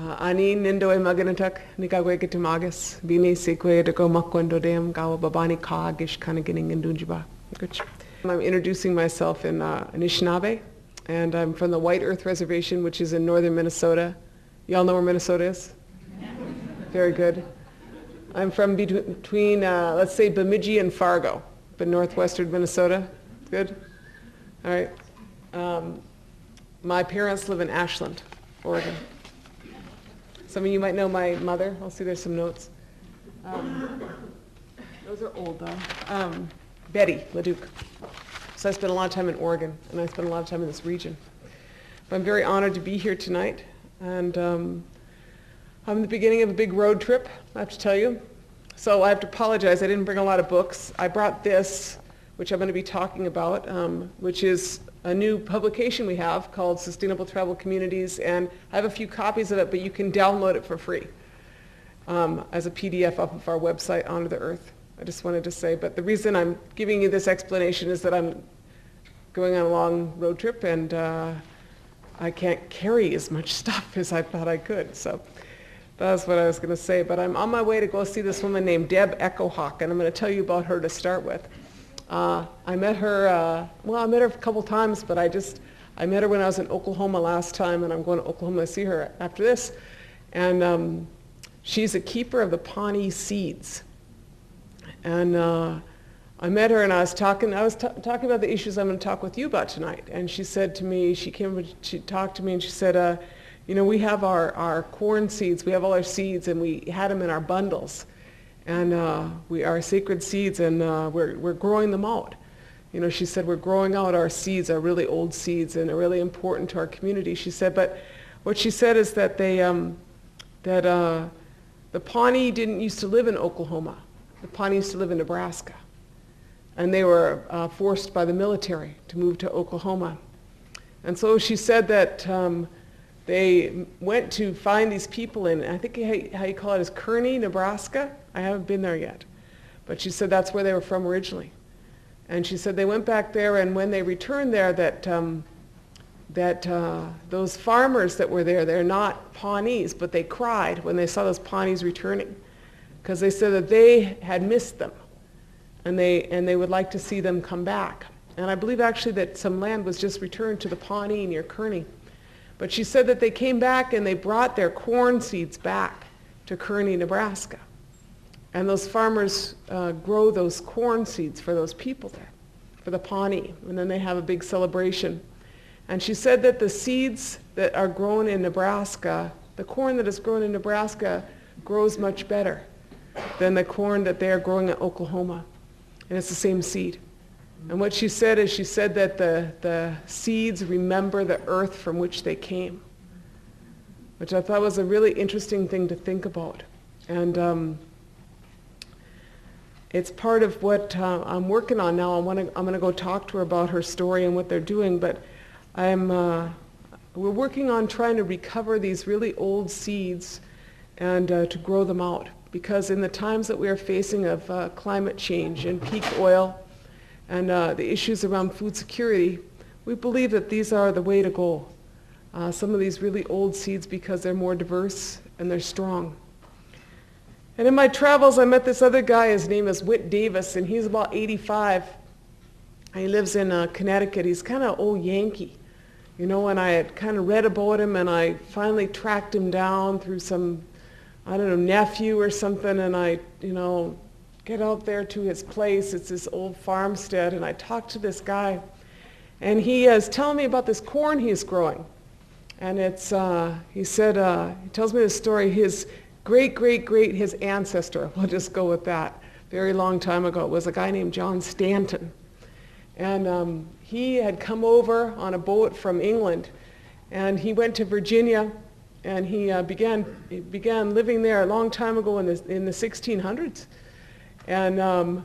Ani nindo e maganatak nikagwe kitimagas bini sekwe to go makwendo dem gawa babani kagish kanagining and dunjiba. I'm introducing myself in Anishinaabe, and I'm from the White Earth Reservation, which is in northern Minnesota. Y'all know where Minnesota is? Very good. I'm from between, let's say, Bemidji and Fargo, but northwestern Minnesota. Good? All right. My parents live in Ashland, Oregon. Some of you might know my mother. I'll see there's some notes. Those are old, though. Betty La Duke. So I spent a lot of time in Oregon, and I spent a lot of time in this region. But I'm very honored to be here tonight, and I'm in the beginning of a big road trip, I have to tell you. So I have to apologize, I didn't bring a lot of books. I brought this, which I'm going to be talking about, which is a new publication we have called Sustainable Travel Communities, and I have a few copies of it, but you can download it for free as a PDF off of our website, Honor the Earth. I just wanted to say, but the reason I'm giving you this explanation is that I'm going on a long road trip, and I can't carry as much stuff as I thought I could. So that's what I was going to say. But I'm on my way to go see this woman named Deb Echohawk, and I'm going to tell you about her to start with. I met her, I met her a couple times, but I met her when I was in Oklahoma last time, and I'm going to Oklahoma to see her after this. And she's a keeper of the Pawnee seeds. And I met her, and I was talking about the issues I'm going to talk with you about tonight. And she said to me, she talked to me, and she said, we have our corn seeds, we have all our seeds, and we had them in our bundles. And we are sacred seeds, and we're growing them out. She said, we're growing out our seeds, our really old seeds, and they're really important to our community. She said, but what she said is that the Pawnee didn't used to live in Oklahoma. The Pawnee used to live in Nebraska. And they were forced by the military to move to Oklahoma. And so she said that they went to find these people in, I think how you call it is Kearney, Nebraska. I haven't been there yet. But she said that's where they were from originally. And she said they went back there, and when they returned there, that those farmers that were there, they're not Pawnees, but they cried when they saw those Pawnees returning, because they said that they had missed them, and they would like to see them come back. And I believe actually that some land was just returned to the Pawnee near Kearney. But she said that they came back and they brought their corn seeds back to Kearney, Nebraska. And those farmers grow those corn seeds for those people there, for the Pawnee. And then they have a big celebration. And she said that the seeds that are grown in Nebraska, the corn that is grown in Nebraska grows much better than the corn that they are growing in Oklahoma. And it's the same seed. And what she said is, she said that the seeds remember the earth from which they came, which I thought was a really interesting thing to think about. And it's part of what I'm working on now. I'm going to go talk to her about her story and what they're doing, but we're working on trying to recover these really old seeds and to grow them out. Because in the times that we are facing of climate change and peak oil and the issues around food security, we believe that these are the way to go. Some of these really old seeds, because they're more diverse and they're strong. And in my travels, I met this other guy. His name is Whit Davis, and he's about 85. He lives in Connecticut. He's kind of old Yankee. And I had kind of read about him, and I finally tracked him down through some, nephew or something, and I, get out there to his place. It's this old farmstead, and I talked to this guy, and he is telling me about this corn he's growing. And it's, he tells me this story, his great-great-great, his ancestor, we'll just go with that, very long time ago, was a guy named John Stanton. And he had come over on a boat from England, and he went to Virginia, and he began living there a long time ago in the 1600s. And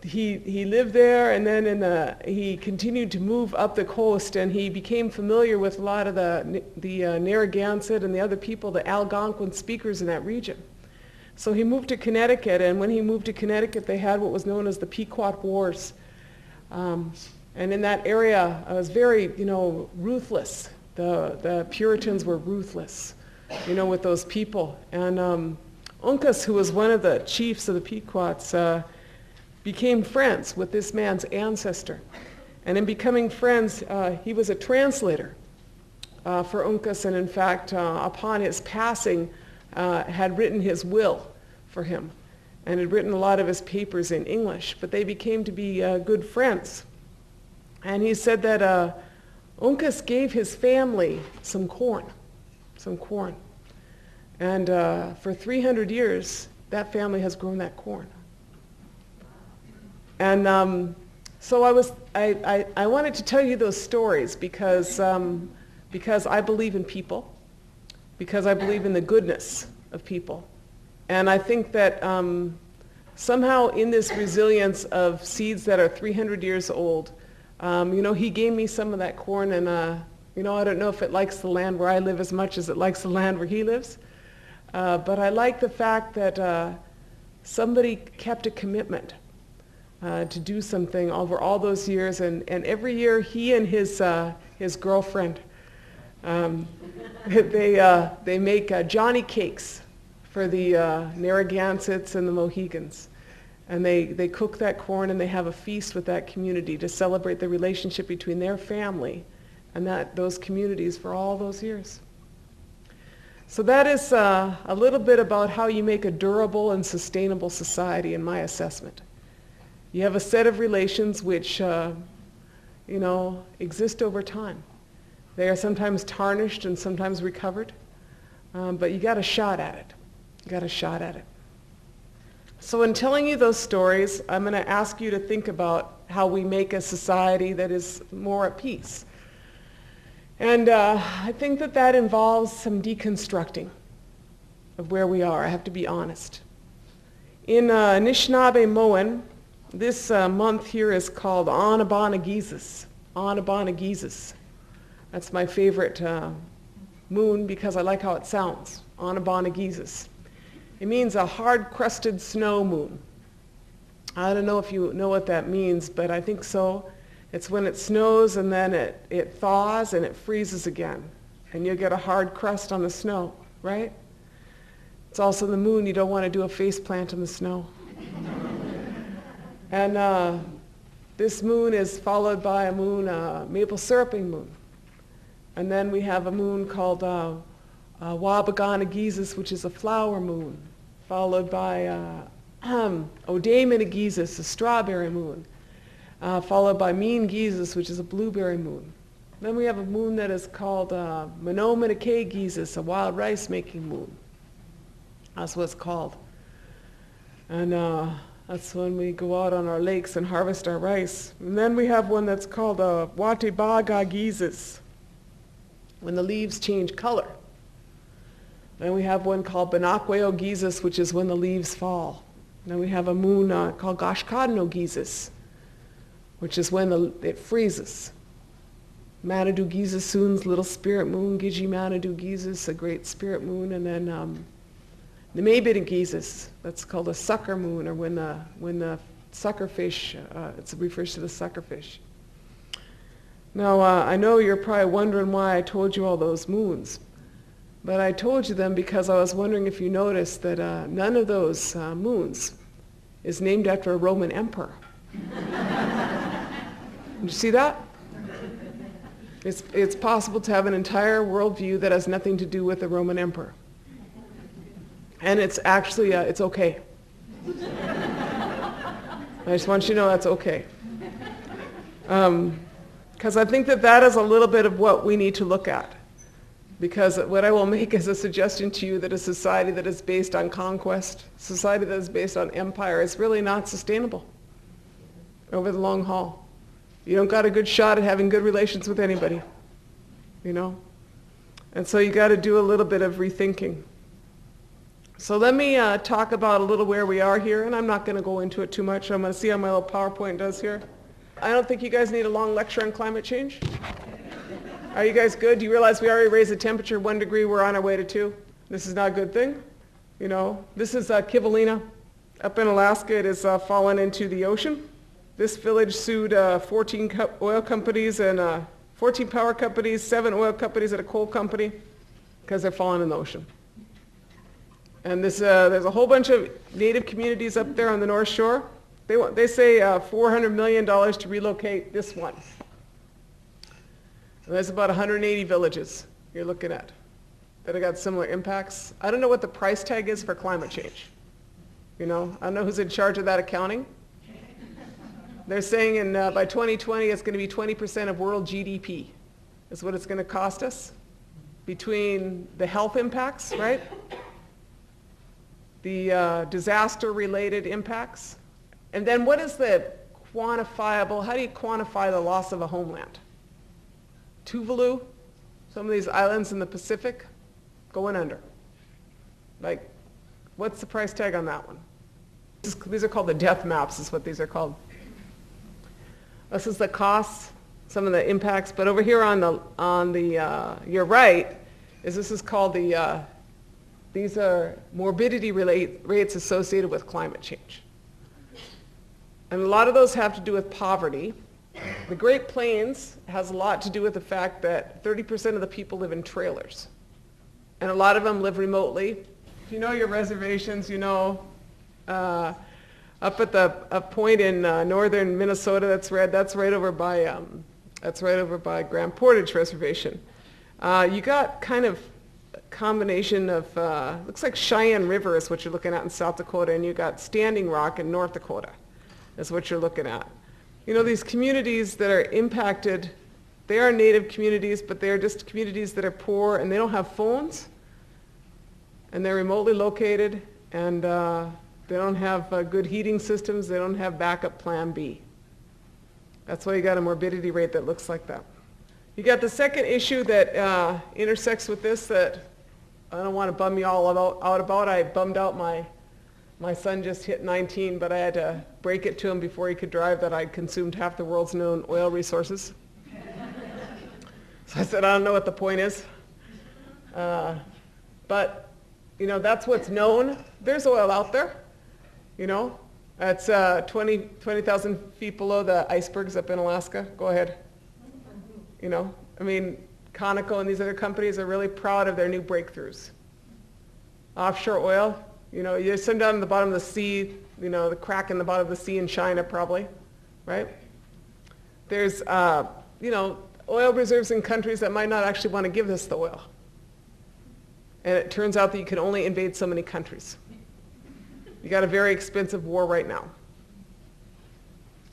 he lived there, and then he continued to move up the coast, and he became familiar with a lot of the Narragansett and the other people, the Algonquin speakers in that region. So he moved to Connecticut, and when he moved to Connecticut, they had what was known as the Pequot Wars. And in that area, it was very, ruthless. The Puritans were ruthless. with those people. And Uncas, who was one of the chiefs of the Pequots, became friends with this man's ancestor. And in becoming friends, he was a translator for Uncas, and in fact, upon his passing, had written his will for him, and had written a lot of his papers in English, but they became to be good friends. And he said that Uncas gave his family some corn. And for 300 years, that family has grown that corn. And so I wanted to tell you those stories because I believe in people, because I believe in the goodness of people. And I think that somehow in this resilience of seeds that are 300 years old, he gave me some of that corn, and I don't know if it likes the land where I live as much as it likes the land where he lives. But I like the fact that somebody kept a commitment to do something over all those years, and every year he and his girlfriend, they make Johnny cakes for the Narragansetts and the Mohegans. And they cook that corn, and they have a feast with that community to celebrate the relationship between their family and those communities for all those years. So that is a little bit about how you make a durable and sustainable society, in my assessment. You have a set of relations which, exist over time. They are sometimes tarnished and sometimes recovered, but you got a shot at it. So in telling you those stories, I'm going to ask you to think about how we make a society that is more at peace. And I think that involves some deconstructing of where we are. I have to be honest. In Anishinaabe-Moan, this month here is called Anabanageesis. Anabanageesis. That's my favorite moon because I like how it sounds. Anabanageesis. It means a hard-crusted snow moon. I don't know if you know what that means, but I think so. It's when it snows and then it thaws and it freezes again. And you get a hard crust on the snow, right? It's also the moon. You don't want to do a face plant in the snow. And this moon is followed by a moon, maple syruping moon. And then we have a moon called Wabaganageesis, which is a flower moon, followed by Odamanageesis, a strawberry moon, followed by Meengeesis, which is a blueberry moon. Then we have a moon that is called Menominake-Geesis, a wild rice-making moon. That's what it's called. And that's when we go out on our lakes and harvest our rice. And then we have one that's called Watebaga-Geesis, when the leaves change color. Then we have one called Benakweo-Geesis, which is when the leaves fall. Then we have a moon called Gashkadno-Geesis, which is when it freezes. Manadu-Geesis-Soon's little spirit moon, Giji-Manadu-Geesis, a great spirit moon, and then the Maybid-Geesis, that's called a sucker moon, or when the suckerfish, it refers to the suckerfish. Now, I know you're probably wondering why I told you all those moons, but I told you them because I was wondering if you noticed that none of those moons is named after a Roman emperor. Did you see that? It's possible to have an entire worldview that has nothing to do with the Roman emperor. And it's actually, it's okay. I just want you to know that's okay. Because I think that is a little bit of what we need to look at. Because what I will make is a suggestion to you that a society that is based on conquest, society that is based on empire, is really not sustainable over the long haul. You don't got a good shot at having good relations with anybody, And so you got to do a little bit of rethinking. So let me talk about a little where we are here, and I'm not going to go into it too much. I'm going to see how my little PowerPoint does here. I don't think you guys need a long lecture on climate change. Are you guys good? Do you realize we already raised the temperature 1 degree? We're on our way to 2. This is not a good thing. This is Kivalina. Up in Alaska, it has fallen into the ocean. This village sued 14 oil companies and 14 power companies, 7 oil companies, and a coal company. because they're falling in the ocean. And this, there's a whole bunch of native communities up there on the North Shore. They say $400 million to relocate this one. And there's about 180 villages you're looking at that have got similar impacts. I don't know what the price tag is for climate change. You know, I don't know who's in charge of that accounting. They're saying by 2020 it's going to be 20% of world GDP is what it's going to cost us between the health impacts, right? The disaster-related impacts. And then what is the quantifiable, how do you quantify the loss of a homeland? Tuvalu, some of these islands in the Pacific, going under. Like, what's the price tag on that one? These are called the death maps, is what these are called. This is the costs, some of the impacts, but over here on the your right, this is called the, these are morbidity rates associated with climate change. And a lot of those have to do with poverty. The Great Plains has a lot to do with the fact that 30% of the people live in trailers. And a lot of them live remotely. If you know your reservations, you know, up at a point in northern Minnesota that's right over by Grand Portage Reservation. You got kind of a combination of, looks like Cheyenne River is what you're looking at in South Dakota, and you got Standing Rock in North Dakota is what you're looking at. You know, these communities that are impacted, they are native communities, but they're just communities that are poor and they don't have phones, and they're remotely located, and they don't have good heating systems, they don't have backup plan B. That's why you got a morbidity rate that looks like that. You got the second issue that intersects with this that I don't want to bum you all out about. I bummed out my son just hit 19, but I had to break it to him before he could drive that I'd consumed half the world's known oil resources. So I said, I don't know what the point is. But, you know, that's what's known. There's oil out there, you know. That's 20,000 feet below the icebergs up in Alaska. Go ahead. You know, I mean, Conoco and these other companies are really proud of their new breakthroughs. Offshore oil, you know, you send down to the bottom of the sea, you know, the crack in the bottom of the sea in China probably, right? There's, you know, oil reserves in countries that might not actually want to give us the oil. And it turns out that you can only invade so many countries. You got a very expensive war right now.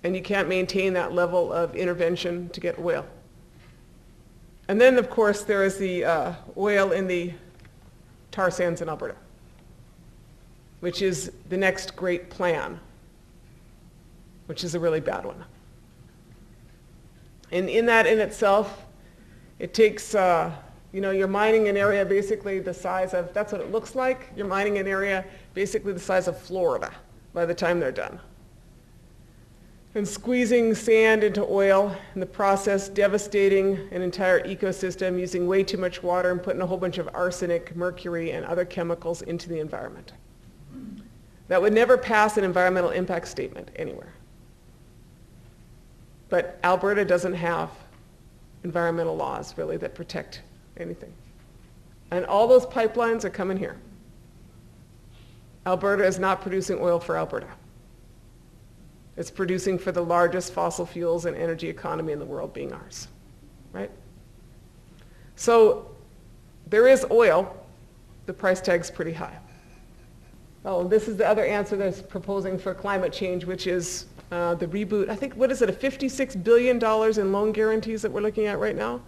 And you can't maintain that level of intervention to get oil. And then, of course, there is the oil in the tar sands in Alberta, which is the next great plan, which is a really bad one. And in that in itself, it takes, you know, you're mining an area basically the size of, that's what it looks like, you're mining an area basically the size of Florida by the time they're done. And squeezing sand into oil, in the process devastating an entire ecosystem, using way too much water and putting a whole bunch of arsenic, mercury, and other chemicals into the environment. That would never pass an environmental impact statement anywhere. But Alberta doesn't have environmental laws really that protect anything. And all those pipelines are coming here. Alberta is not producing oil for Alberta. It's producing for the largest fossil fuels and energy economy in the world, being ours, right? So there is oil. The price tag's pretty high. Oh, this is the other answer that's proposing for climate change, which is the reboot. I think, what is it, a $56 billion in loan guarantees that we're looking at right now?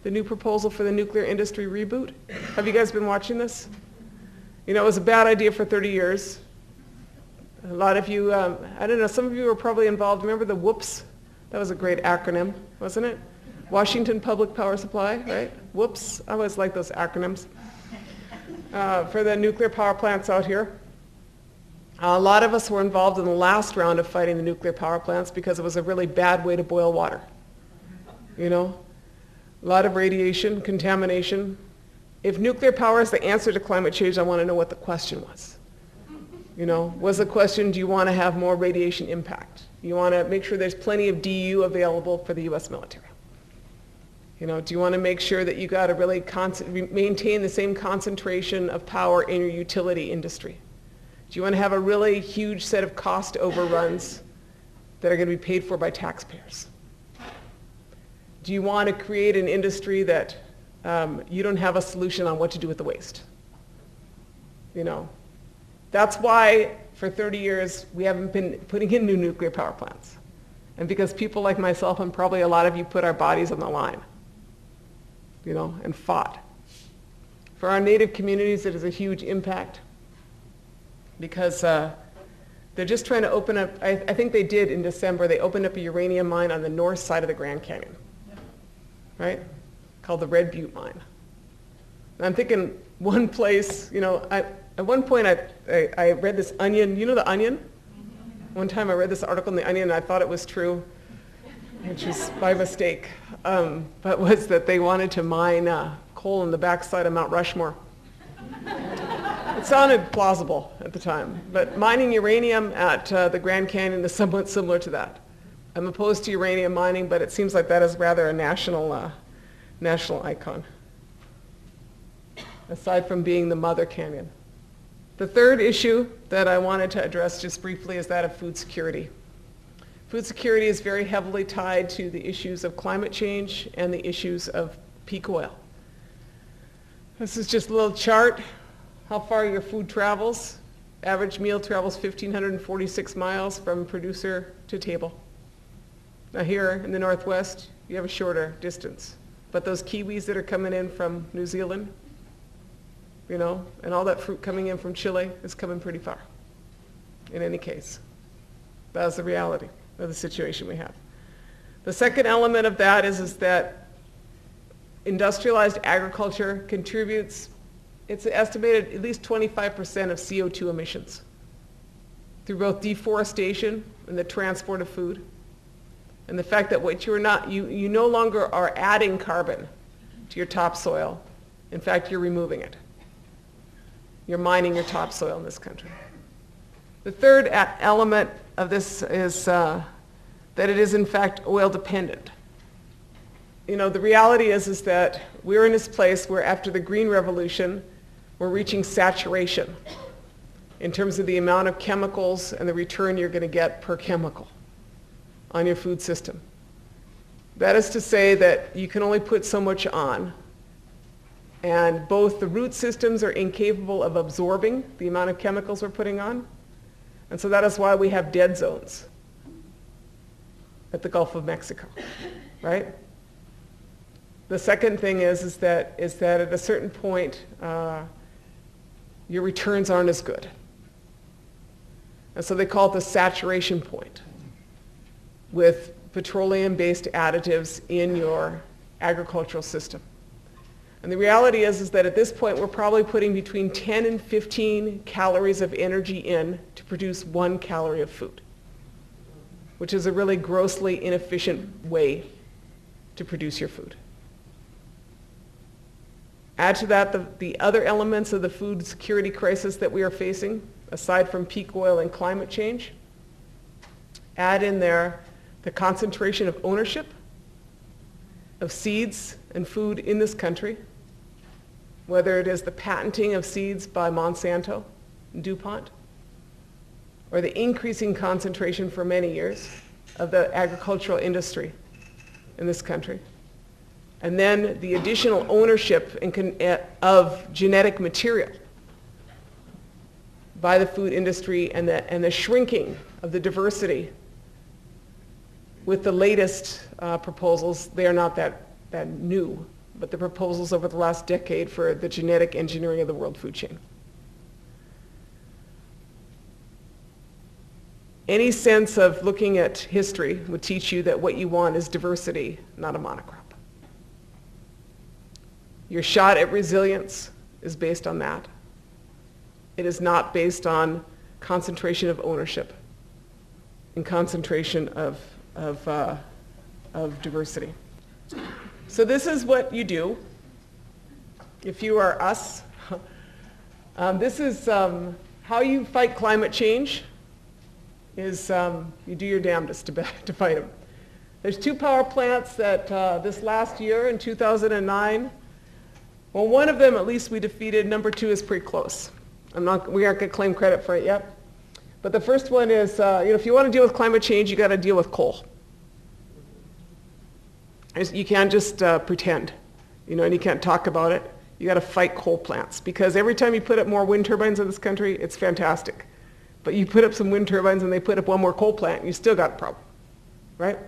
The new proposal for the nuclear industry reboot. Have you guys been watching this? You know, it was a bad idea for 30 years. A lot of you, I don't know, some of you were probably involved. Remember the WHOOPS? That was a great acronym, wasn't it? Washington Public Power Supply, right? WHOOPS. I always like those acronyms. For the nuclear power plants out here. A lot of us were involved in the last round of fighting the nuclear power plants because it was a really bad way to boil water. You know? A lot of radiation, contamination. If nuclear power is the answer to climate change, I want to know what the question was. You know, was the question, do you want to have more radiation impact? You want to make sure there's plenty of DU available for the US military. You know, do you want to make sure that you got to really maintain the same concentration of power in your utility industry? Do you want to have a really huge set of cost overruns that are going to be paid for by taxpayers? Do you want to create an industry that you don't have a solution on what to do with the waste? You know, that's why for 30 years we haven't been putting in new nuclear power plants. And because people like myself and probably a lot of you put our bodies on the line, you know, and fought. For our native communities, it is a huge impact because they're just trying to open up, I think they did in December, they opened up a uranium mine on the north side of the Grand Canyon, right? Called the Red Butte mine. And I'm thinking one place, you know, at one point I read this Onion, you know the Onion? One time I read this article in the Onion and I thought it was true, which was by mistake, but was that they wanted to mine coal in the backside of Mount Rushmore. It sounded plausible at the time, but mining uranium at the Grand Canyon is somewhat similar to that. I'm opposed to uranium mining, but it seems like that is rather a national icon, aside from being the mother canyon. The third issue that I wanted to address just briefly is that of food security. Food security is very heavily tied to the issues of climate change and the issues of peak oil. This is just a little chart, how far your food travels. Average meal travels 1,546 miles from producer to table. Now here in the Northwest, you have a shorter distance. But those kiwis that are coming in from New Zealand, you know, and all that fruit coming in from Chile is coming pretty far. In any case, that's the reality of the situation we have. The second element of that is that industrialized agriculture contributes, it's estimated at least 25% of CO2 emissions through both deforestation and the transport of food. And the fact that what you're not, you no longer are adding carbon to your topsoil. In fact, you're removing it. You're mining your topsoil in this country. The third element of this is that it is in fact oil dependent. You know, the reality is that we're in this place where after the Green Revolution, we're reaching saturation in terms of the amount of chemicals and the return you're going to get per chemical on your food system. That is to say that you can only put so much on, and both the root systems are incapable of absorbing the amount of chemicals we're putting on, and so that is why we have dead zones at the Gulf of Mexico, right? The second thing is that at a certain point, your returns aren't as good. And so they call it the saturation point with petroleum-based additives in your agricultural system. And the reality is that at this point, we're probably putting between 10 and 15 calories of energy in to produce 1 calorie of food, which is a really grossly inefficient way to produce your food. Add to that the other elements of the food security crisis that we are facing, aside from peak oil and climate change. Add in there the concentration of ownership of seeds and food in this country, whether it is the patenting of seeds by Monsanto and DuPont, or the increasing concentration for many years of the agricultural industry in this country. And then the additional ownership of genetic material by the food industry and the shrinking of the diversity with the latest proposals. They are not that new, but the proposals over the last decade for the genetic engineering of the world food chain. Any sense of looking at history would teach you that what you want is diversity, not a monocrop. Your shot at resilience is based on that. It is not based on concentration of ownership and concentration of diversity. So this is what you do if you are us. This is how you fight climate change. Is you do your damnedest to fight them. There's 2 power plants that this last year in 2009. Well, one of them at least we defeated. Number 2 is pretty close. We aren't going to claim credit for it yet. But the first one is, if you want to deal with climate change, you got to deal with coal. You can't just pretend, and you can't talk about it. You got to fight coal plants, because every time you put up more wind turbines in this country, it's fantastic. But you put up some wind turbines and they put up one more coal plant, you still got a problem, right?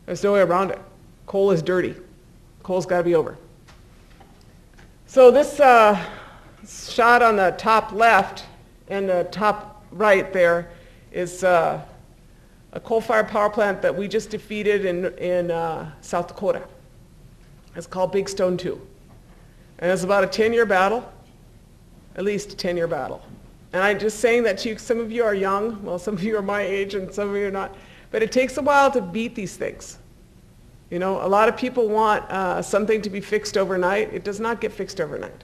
There's no way around it. Coal is dirty. Coal's got to be over. So this shot on the top left and the top right there is a coal-fired power plant that we just defeated in South Dakota. It's called Big Stone 2. And it's about a 10-year battle, at least a 10-year battle. And I'm just saying that to you, some of you are young, well, some of you are my age and some of you are not, but it takes a while to beat these things. A lot of people want something to be fixed overnight. It does not get fixed overnight.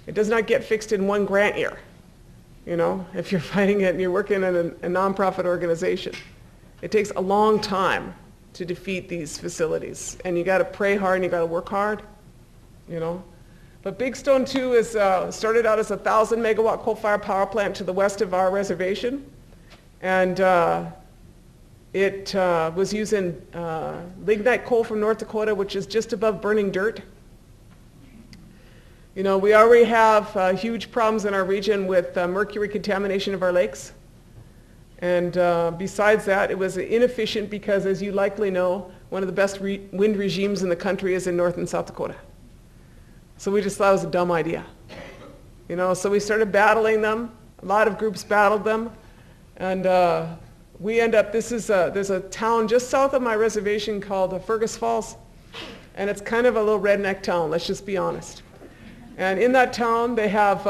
It does not get fixed in one grant year, if you're fighting it and you're working in a nonprofit organization. It takes a long time to defeat these facilities, and you got to pray hard and you got to work hard, But Big Stone 2 is started out as a 1,000 megawatt coal-fired power plant to the west of our reservation, and it was using lignite coal from North Dakota, which is just above burning dirt. We already have huge problems in our region with mercury contamination of our lakes. And besides that, it was inefficient because, as you likely know, one of the best wind regimes in the country is in North and South Dakota. So we just thought it was a dumb idea. So we started battling them. A lot of groups battled them. And we end up, there's a town just south of my reservation called Fergus Falls. And it's kind of a little redneck town, let's just be honest. And in that town, they have,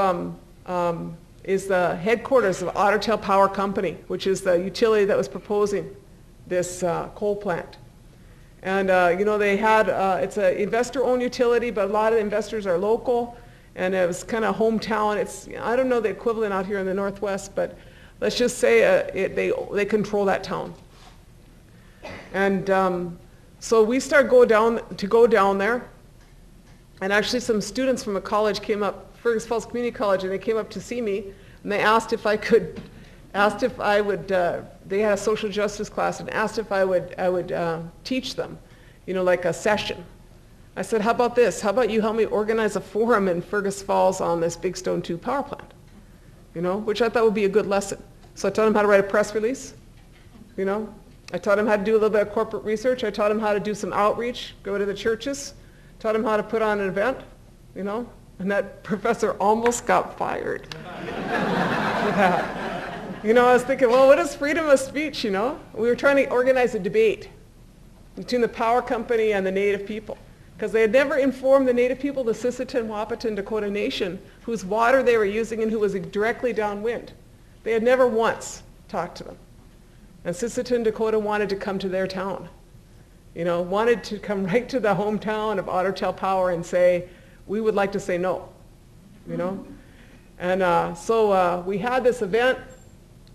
is the headquarters of Ottertail Power Company, which is the utility that was proposing this coal plant. And, they had, it's an investor-owned utility, but a lot of the investors are local, and it was kind of hometown. I don't know the equivalent out here in the Northwest, but let's just say they control that town. And so we started go down there. And actually some students from a college came up, Fergus Falls Community College, and they came up to see me, and they asked if I would, they had a social justice class, and asked if I would teach them, like a session. I said, how about this? How about you help me organize a forum in Fergus Falls on this Big Stone 2 power plant? Which I thought would be a good lesson. So I taught them how to write a press release, I taught them how to do a little bit of corporate research. I taught them how to do some outreach, go to the churches. Taught him how to put on an event, and that professor almost got fired for that. I was thinking, well, what is freedom of speech, We were trying to organize a debate between the power company and the Native people, because they had never informed the Native people, the Sisseton, Wahpeton, Dakota Nation, whose water they were using and who was directly downwind. They had never once talked to them. And Sisseton, Dakota wanted to come to their town. Wanted to come right to the hometown of Ottertail Power and say, we would like to say no, And so we had this event.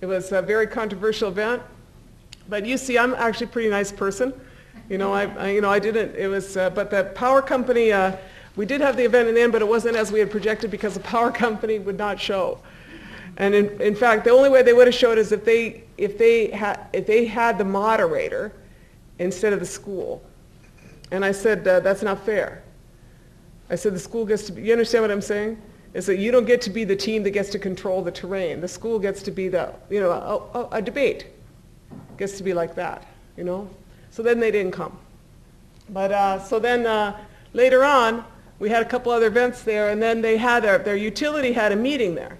It was a very controversial event. But you see, I'm actually a pretty nice person. I didn't, it was, but the power company, we did have the event in the end, but it wasn't as we had projected because the power company would not show. And in fact, the only way they would have showed is if they had the moderator instead of the school. And I said, that's not fair. I said, the school gets to be, you understand what I'm saying? Is that you don't get to be the team that gets to control the terrain. The school gets to be the, a debate. Gets to be like that, So then they didn't come. But so then later on, we had a couple other events there, and then they had their utility had a meeting there.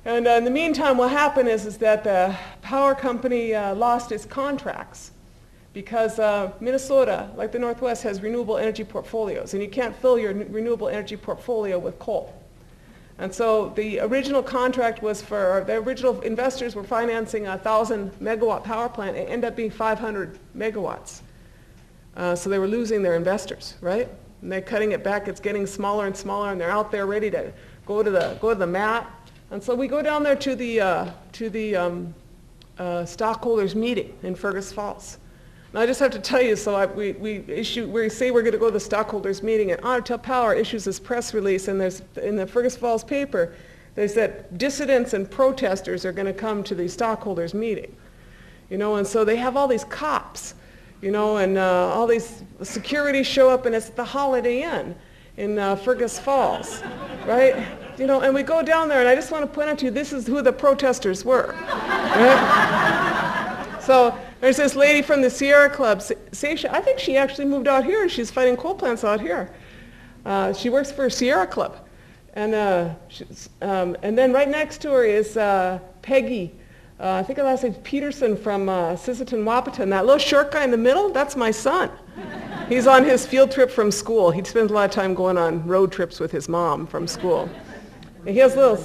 And in the meantime, what happened is that the power company lost its contracts. Because Minnesota, like the Northwest, has renewable energy portfolios, and you can't fill your renewable energy portfolio with coal. And so the original contract was for, the original investors were financing a 1,000 megawatt power plant. It ended up being 500 megawatts. So they were losing their investors, right? And they're cutting it back. It's getting smaller and smaller, and they're out there ready to go to the mat. And so we go down there to the stockholders meeting in Fergus Falls. And I just have to tell you, so we say we're going to go to the stockholders meeting, and Ottawa Power issues this press release, and there's, in the Fergus Falls paper, there's that dissidents and protesters are going to come to the stockholders meeting. You know, and so they have all these cops, you know, and all these security show up, and it's the Holiday Inn in Fergus Falls, right? You know, and we go down there, and I just want to point out to you, this is who the protesters were, right? So there's this lady from the Sierra Club, Seisha. I think she actually moved out here, and she's fighting coal plants out here. She works for Sierra Club. And then right next to her is Peggy, I think her last name's Peterson from Sisseton, Wapaton. That little short guy in the middle, that's my son. He's on his field trip from school. He spends a lot of time going on road trips with his mom from school. And he has little,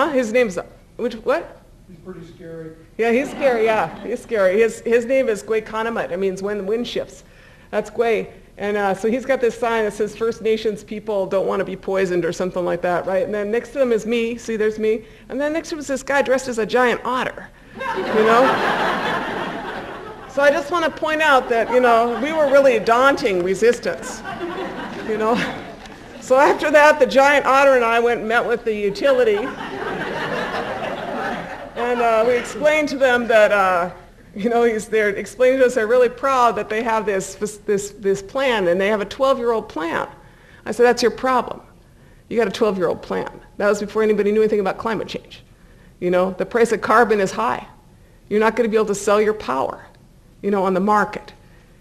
his name's, what? He's pretty scary. Yeah, he's scary, yeah. He's scary. His name is Gway Conamut. It means when the wind shifts. That's Gway. And so he's got this sign that says First Nations people don't want to be poisoned or something like that, right? And then next to them is me. See, there's me. And then next to him is this guy dressed as a giant otter, you know? So I just want to point out that, you know, we were really daunting resistance, you know? So after that, the giant otter and I went and met with the utility. And we explained to them that, you know, they're explaining to us they're really proud that they have this plan, and they have a 12-year-old plan. I said, that's your problem. You got a 12-year-old plan. That was before anybody knew anything about climate change. You know, the price of carbon is high. You're not going to be able to sell your power, you know, on the market.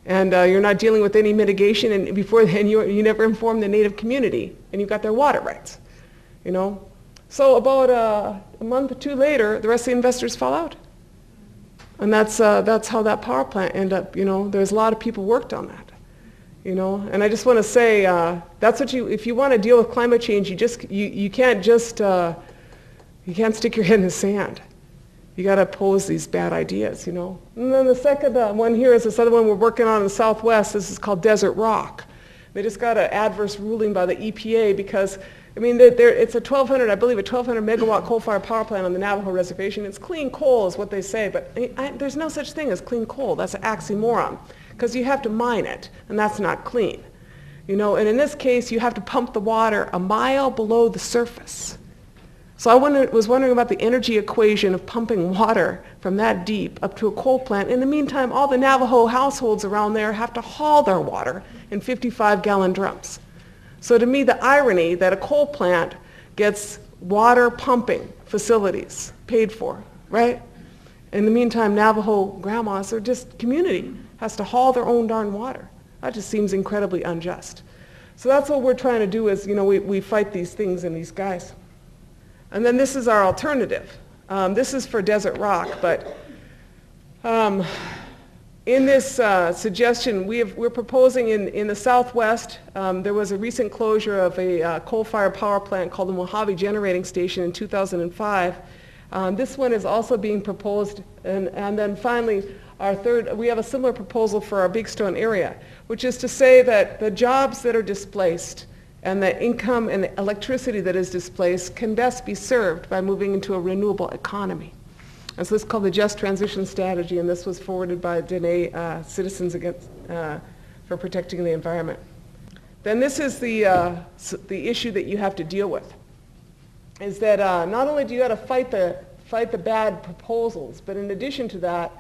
And you're not dealing with any mitigation, and before then you never informed the Native community, and you got their water rights, you know. So about a month or two later, the rest of the investors fall out. And that's how that power plant ended up, you know. There's a lot of people worked on that, you know. And I just want to say, that's what if you want to deal with climate change, you can't just, you can't stick your head in the sand. You got to oppose these bad ideas, you know. And then the second one here is this other one we're working on in the Southwest. This is called Desert Rock. They just got an adverse ruling by the EPA because, I mean, it's a 1,200, I believe, a 1,200 megawatt coal-fired power plant on the Navajo Reservation. It's clean coal is what they say, but there's no such thing as clean coal. That's an oxymoron, because you have to mine it, and that's not clean. You know, and in this case, you have to pump the water a mile below the surface. So I was wondering about the energy equation of pumping water from that deep up to a coal plant. In the meantime, all the Navajo households around there have to haul their water in 55-gallon drums. So to me, the irony that a coal plant gets water pumping facilities paid for, right? In the meantime, Navajo grandmas are just community, has to haul their own darn water. That just seems incredibly unjust. So that's what we're trying to do is, you know, we fight these things and these guys. And then this is our alternative. This is for Desert Rock, but in this suggestion, we're proposing in the Southwest, there was a recent closure of a coal-fired power plant called the Mojave Generating Station in 2005. This one is also being proposed, and then finally, our third, we have a similar proposal for our Big Stone area, which is to say that the jobs that are displaced and the income and the electricity that is displaced can best be served by moving into a renewable economy. And so this is called the Just Transition Strategy, and this was forwarded by Dene Citizens for Protecting the Environment. Then this is the issue that you have to deal with, is that not only do you have to fight the bad proposals, but in addition to that,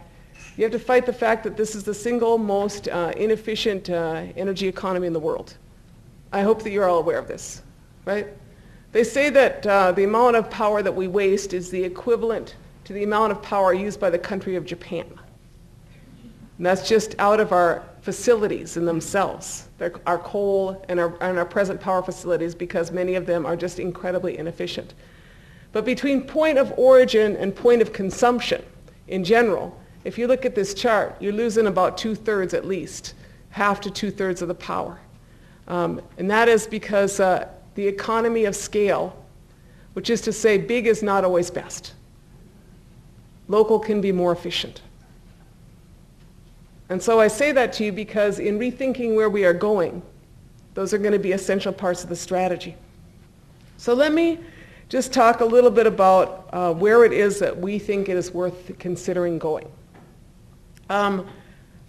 you have to fight the fact that this is the single most inefficient energy economy in the world. I hope that you're all aware of this, right? They say that the amount of power that we waste is the equivalent to the amount of power used by the country of Japan. And that's just out of our facilities in themselves, our coal and our present power facilities, because many of them are just incredibly inefficient. But between point of origin and point of consumption in general, if you look at this chart, you're losing about 2/3 at least, half to 2/3 of the power. And that is because the economy of scale, which is to say big is not always best. Local can be more efficient. And so I say that to you because in rethinking where we are going, those are going to be essential parts of the strategy. So let me just talk a little bit about where it is that we think it is worth considering going.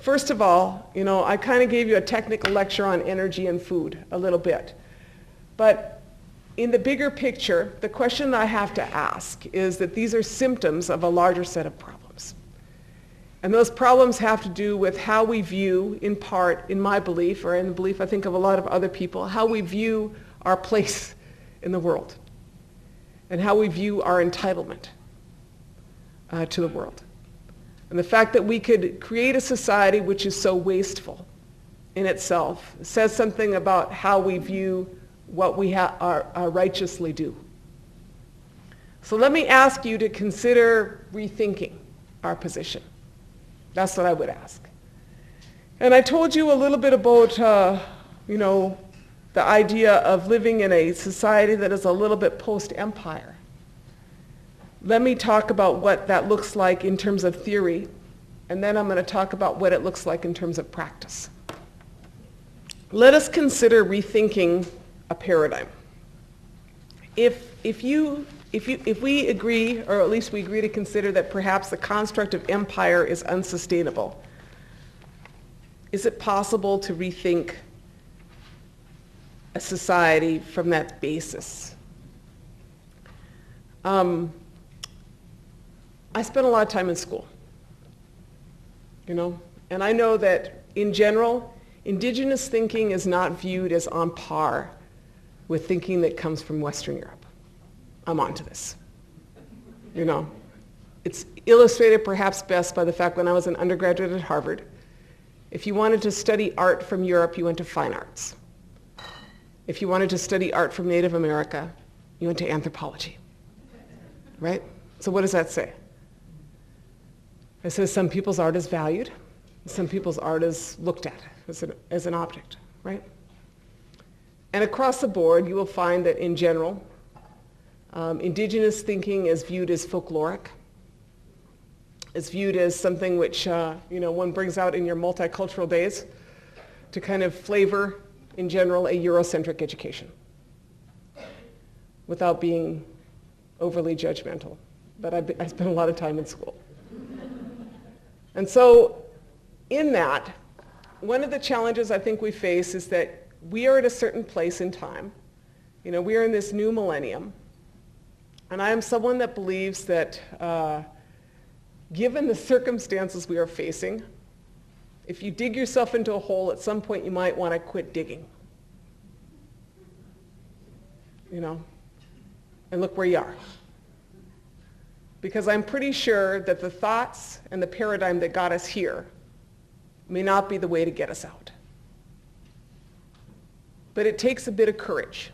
First of all, I kind of gave you a technical lecture on energy and food a little bit. But in the bigger picture, the question that I have to ask is that these are symptoms of a larger set of problems. And those problems have to do with how we view, in part, in my belief, or in the belief I think of a lot of other people, how we view our place in the world and how we view our entitlement to the world. And the fact that we could create a society which is so wasteful in itself says something about how we view what we are righteously due. So let me ask you to consider rethinking our position. That's what I would ask. And I told you a little bit about, the idea of living in a society that is a little bit post-empire. Let me talk about what that looks like in terms of theory, and then I'm going to talk about what it looks like in terms of practice. Let us consider rethinking a paradigm. If we agree, or at least we agree to consider that perhaps the construct of empire is unsustainable, is it possible to rethink a society from that basis? I spent a lot of time in school, and I know that in general, indigenous thinking is not viewed as on par with thinking that comes from Western Europe. I'm onto this. It's illustrated perhaps best by the fact when I was an undergraduate at Harvard, if you wanted to study art from Europe, you went to fine arts. If you wanted to study art from Native America, you went to anthropology, right? So what does that say? It says some people's art is valued, some people's art is looked at as an object, right? And across the board, you will find that in general, indigenous thinking is viewed as folkloric. It's viewed as something which one brings out in your multicultural days to kind of flavor, in general, a Eurocentric education without being overly judgmental. But I spent a lot of time in school. And so in that, one of the challenges I think we face is that we are at a certain place in time. We are in this new millennium. And I am someone that believes that given the circumstances we are facing, if you dig yourself into a hole, at some point you might want to quit digging. And look where you are. Because I'm pretty sure that the thoughts and the paradigm that got us here may not be the way to get us out. But it takes a bit of courage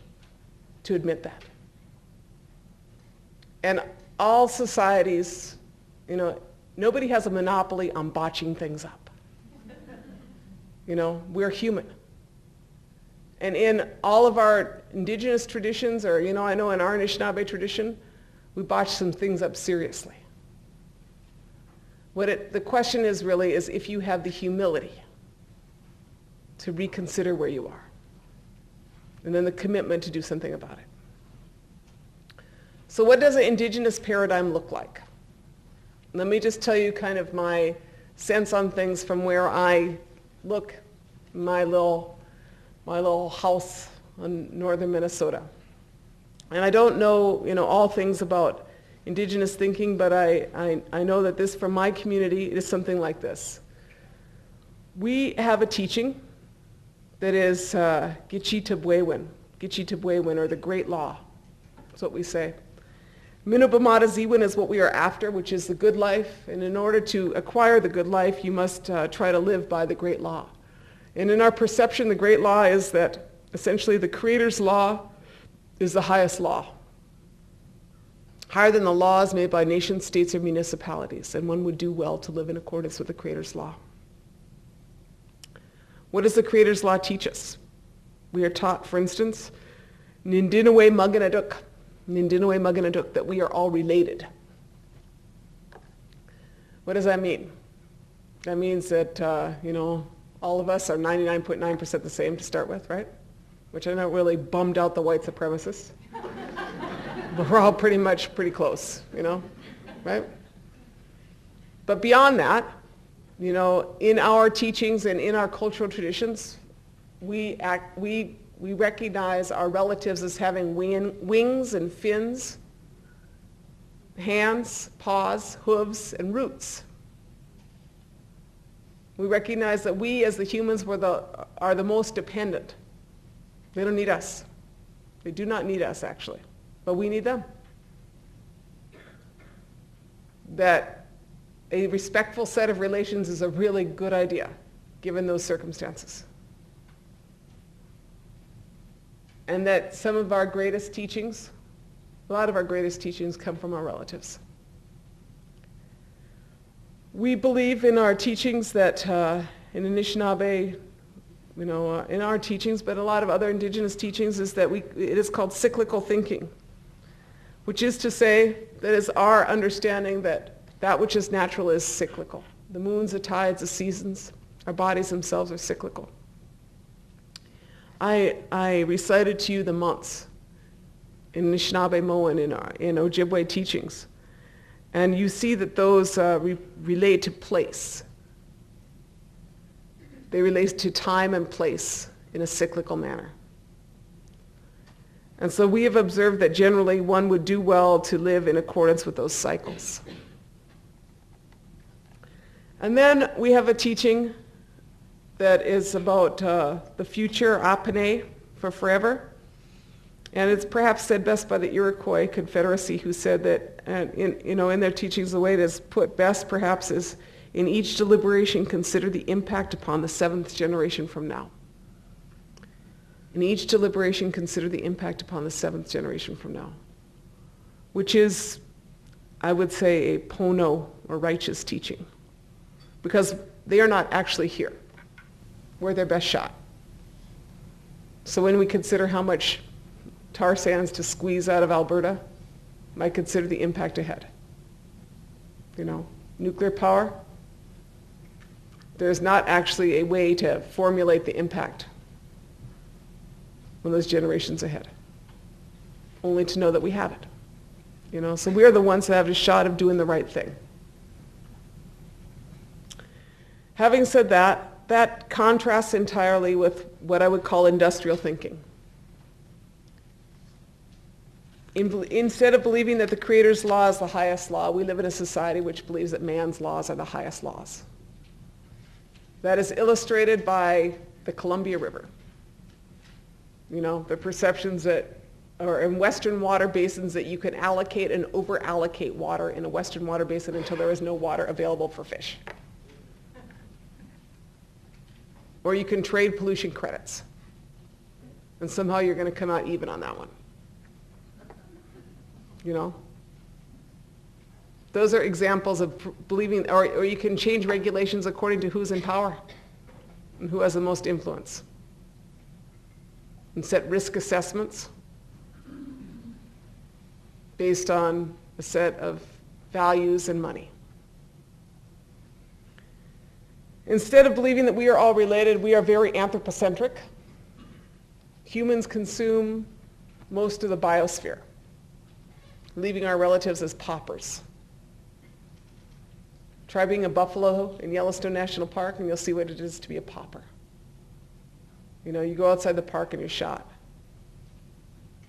to admit that. And all societies, nobody has a monopoly on botching things up. We're human. And in all of our indigenous traditions, or, I know in our Anishinaabe tradition, we botch some things up seriously. The question is really is if you have the humility to reconsider where you are, and then the commitment to do something about it. So what does an indigenous paradigm look like? Let me just tell you kind of my sense on things from where I look, my little house in northern Minnesota. And I don't know, all things about indigenous thinking, but I know that this, from my community, is something like this. We have a teaching that is Gichi Tabwewin, or the Great Law. That's what we say. Minubamata Ziwin is what we are after, which is the good life. And in order to acquire the good life, you must try to live by the Great Law. And in our perception, the Great Law is that essentially the Creator's law is the highest law, higher than the laws made by nations, states, or municipalities, and one would do well to live in accordance with the Creator's law. What does the Creator's law teach us? We are taught, for instance, Nindinawe Maganaduk, that we are all related. What does that mean? That means that, all of us are 99.9% the same to start with, right? Which I know really bummed out the white supremacists. But we're all pretty close, right? But beyond that, You know, in our teachings and in our cultural traditions, we recognize our relatives as having wings and fins, hands, paws, hooves, and roots. We recognize that we as the humans are the most dependent. They don't need us. They do not need us, actually, but we need them. That a respectful set of relations is a really good idea, given those circumstances. And that some of our greatest teachings, a lot of our greatest teachings come from our relatives. We believe in our teachings that in Anishinaabe, you know, in our teachings, but a lot of other indigenous teachings, is that it is called cyclical thinking, which is to say that it's our understanding that that which is natural is cyclical. The moons, the tides, the seasons, our bodies themselves are cyclical. I recited to you the months in Anishinaabe-Moan in Ojibwe teachings. And you see that those relate to place. They relate to time and place in a cyclical manner. And so we have observed that generally one would do well to live in accordance with those cycles. And then we have a teaching that is about the future, apane, for forever. And it's perhaps said best by the Iroquois Confederacy, who said that, in their teachings, the way it is put best perhaps is, in each deliberation, consider the impact upon the 7th generation from now. In each deliberation, consider the impact upon the 7th generation from now, which is, I would say, a pono, or righteous teaching, because they are not actually here. We're their best shot. So when we consider how much tar sands to squeeze out of Alberta, might consider the impact ahead. You know, nuclear power, there's not actually a way to formulate the impact when those generations ahead. Only to know that we have it. You know, so we're the ones that have a shot of doing the right thing. Having said that, that contrasts entirely with what I would call industrial thinking. Instead of believing that the Creator's law is the highest law, we live in a society which believes that man's laws are the highest laws. That is illustrated by the Columbia River. You know, the perceptions that, or in Western water basins, that you can allocate and over-allocate water in a Western water basin until there is no water available for fish. Or you can trade pollution credits. And somehow you're going to come out even on that one. You know? Those are examples of believing, or you can change regulations according to who's in power and who has the most influence. And set risk assessments based on a set of values and money. Instead of believing that we are all related, we are very anthropocentric. Humans consume most of the biosphere, leaving our relatives as paupers. Try being a buffalo in Yellowstone National Park and you'll see what it is to be a pauper. You know, you go outside the park and you're shot.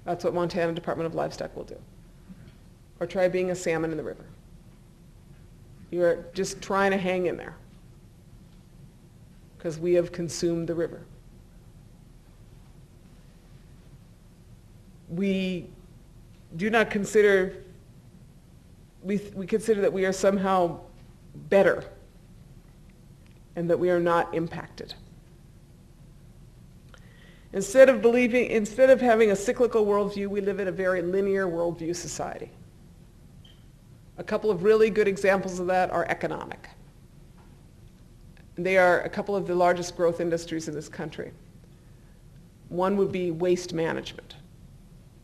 That's what Montana Department of Livestock will do. Or try being a salmon in the river. You are just trying to hang in there because we have consumed the river. We do not consider, we consider that we are somehow better and that we are not impacted. Instead of having a cyclical worldview, we live in a very linear worldview society. A couple of really good examples of that are economic. They are a couple of the largest growth industries in this country. One would be waste management.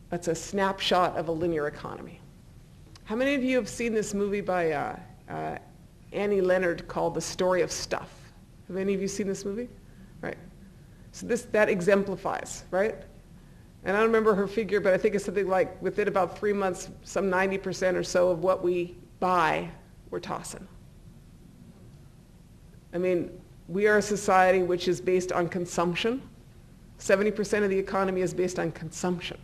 That's a snapshot of a linear economy. How many of you have seen this movie by Annie Leonard called The Story of Stuff? Have any of you seen this movie? Right. So that exemplifies, right? And I don't remember her figure, but I think it's something like within about 3 months, some 90% or so of what we buy, we're tossing. I mean, we are a society which is based on consumption. 70% of the economy is based on consumption,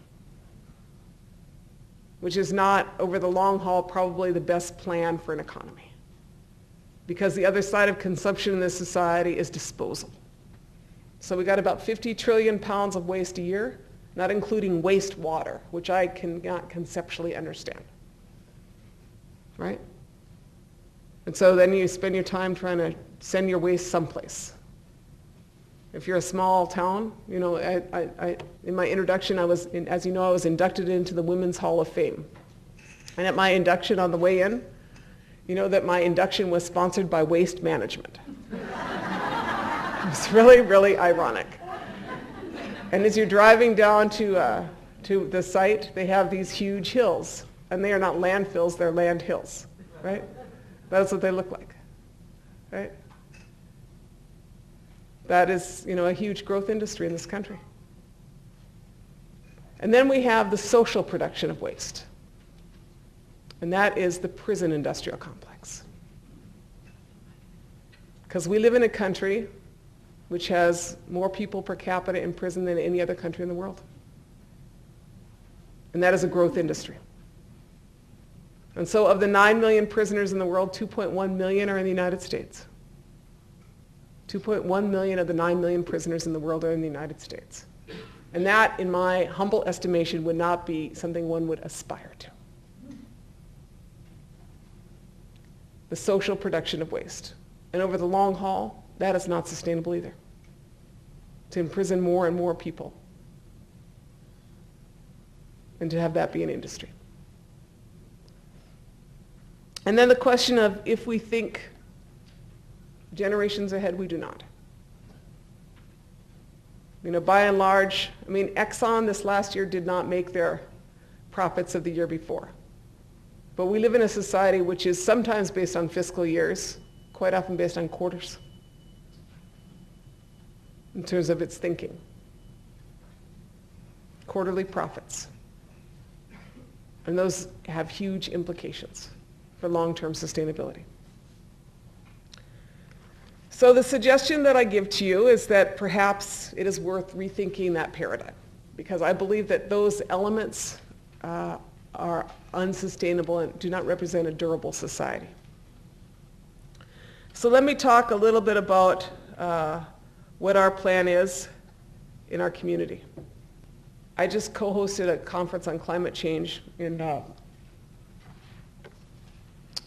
which is not, over the long haul, probably the best plan for an economy. Because the other side of consumption in this society is disposal. So we got about 50 trillion pounds of waste a year, not including wastewater, which I cannot conceptually understand. Right? And so then you spend your time trying to send your waste someplace. If you're a small town, you know, in my introduction, as you know, I was inducted into the Women's Hall of Fame. And at my induction on the way in, you know that my induction was sponsored by Waste Management. It was really, really ironic. And as you're driving down to the site, they have these huge hills. And they are not landfills, they're land hills, right? That's what they look like, right? That is, you know, a huge growth industry in this country. And then we have the social production of waste. And that is the prison industrial complex. Because we live in a country which has more people per capita in prison than any other country in the world. And that is a growth industry. And so of the 9 million prisoners in the world, 2.1 million are in the United States. 2.1 million of the 9 million prisoners in the world are in the United States. And that, in my humble estimation, would not be something one would aspire to. The social production of waste. And over the long haul, that is not sustainable either. To imprison more and more people. And to have that be an industry. And then the question of if we think generations ahead, we do not. You know, by and large, I mean, Exxon this last year did not make their profits of the year before. But we live in a society which is sometimes based on fiscal years, quite often based on quarters, in terms of its thinking. Quarterly profits. And those have huge implications for long-term sustainability. So the suggestion that I give to you is that perhaps it is worth rethinking that paradigm, because I believe that those elements are unsustainable and do not represent a durable society. So let me talk a little bit about what our plan is in our community. I just co-hosted a conference on climate change in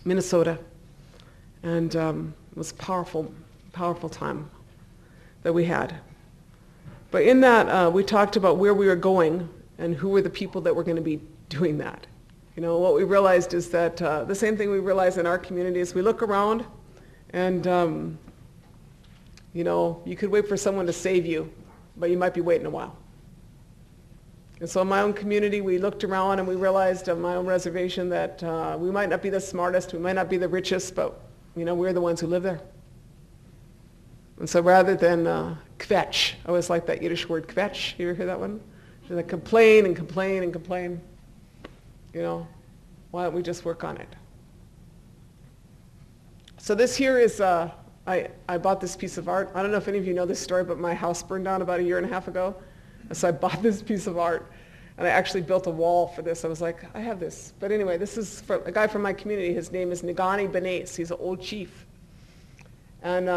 Minnesota, and it was a powerful time that we had. But in that, we talked about where we were going and who were the people that were going to be doing that. You know, what we realized is that the same thing we realize in our community is we look around and, you know, you could wait for someone to save you, but you might be waiting a while. And so in my own community, we looked around and we realized on my own reservation that we might not be the smartest, we might not be the richest, but, you know, we're the ones who live there. And so rather than kvetch, I always like that Yiddish word kvetch. You ever hear that one? They complain and complain and complain. You know, why don't we just work on it? So this here is, I bought this piece of art. I don't know if any of you know this story, but my house burned down about 1.5 years ago. So I bought this piece of art, and I actually built a wall for this. I was like, I have this. But anyway, this is from a guy from my community. His name is Nagani Benes. He's an old chief. And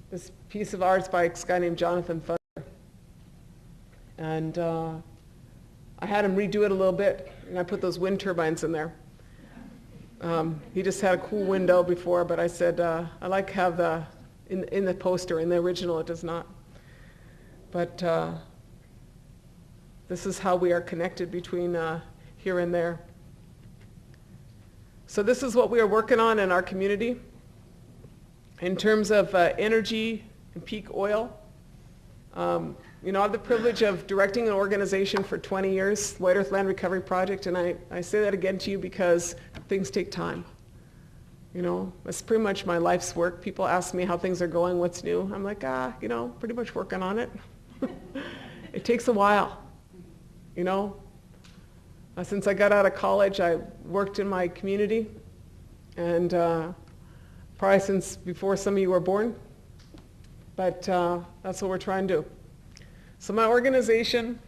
this piece of art is by this guy named Jonathan Thunder. And I had him redo it a little bit, and I put those wind turbines in there. He just had a cool window before, but I said, I like to have in the poster, in the original it does not. But this is how we are connected between here and there. So this is what we are working on in our community. In terms of energy and peak oil, you know, I have the privilege of directing an organization for 20 years, White Earth Land Recovery Project, and I say that again to you because things take time. You know, that's pretty much my life's work. People ask me how things are going, what's new. I'm like, you know, pretty much working on it. It takes a while, you know. Since I got out of college, I worked in my community, and probably since before some of you were born. But that's what we're trying to do. So my organization,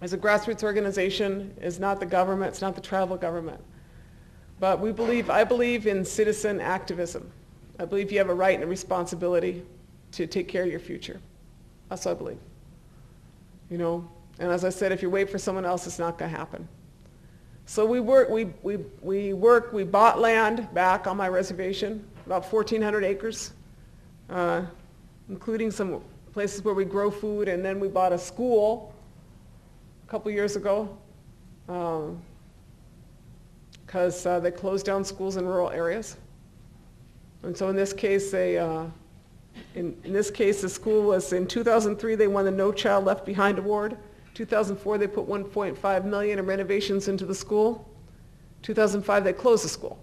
as a grassroots organization, is not the government, it's not the tribal government. But I believe in citizen activism. I believe you have a right and a responsibility to take care of your future. That's what I believe. You know, and as I said, if you wait for someone else, it's not going to happen. So we bought land back on my reservation, about 1,400 acres, including some places where we grow food, and then we bought a school a couple years ago because they closed down schools in rural areas. And so in this case, the school was in 2003, they won the No Child Left Behind Award. 2004, they put $1.5 million in renovations into the school. 2005, they closed the school.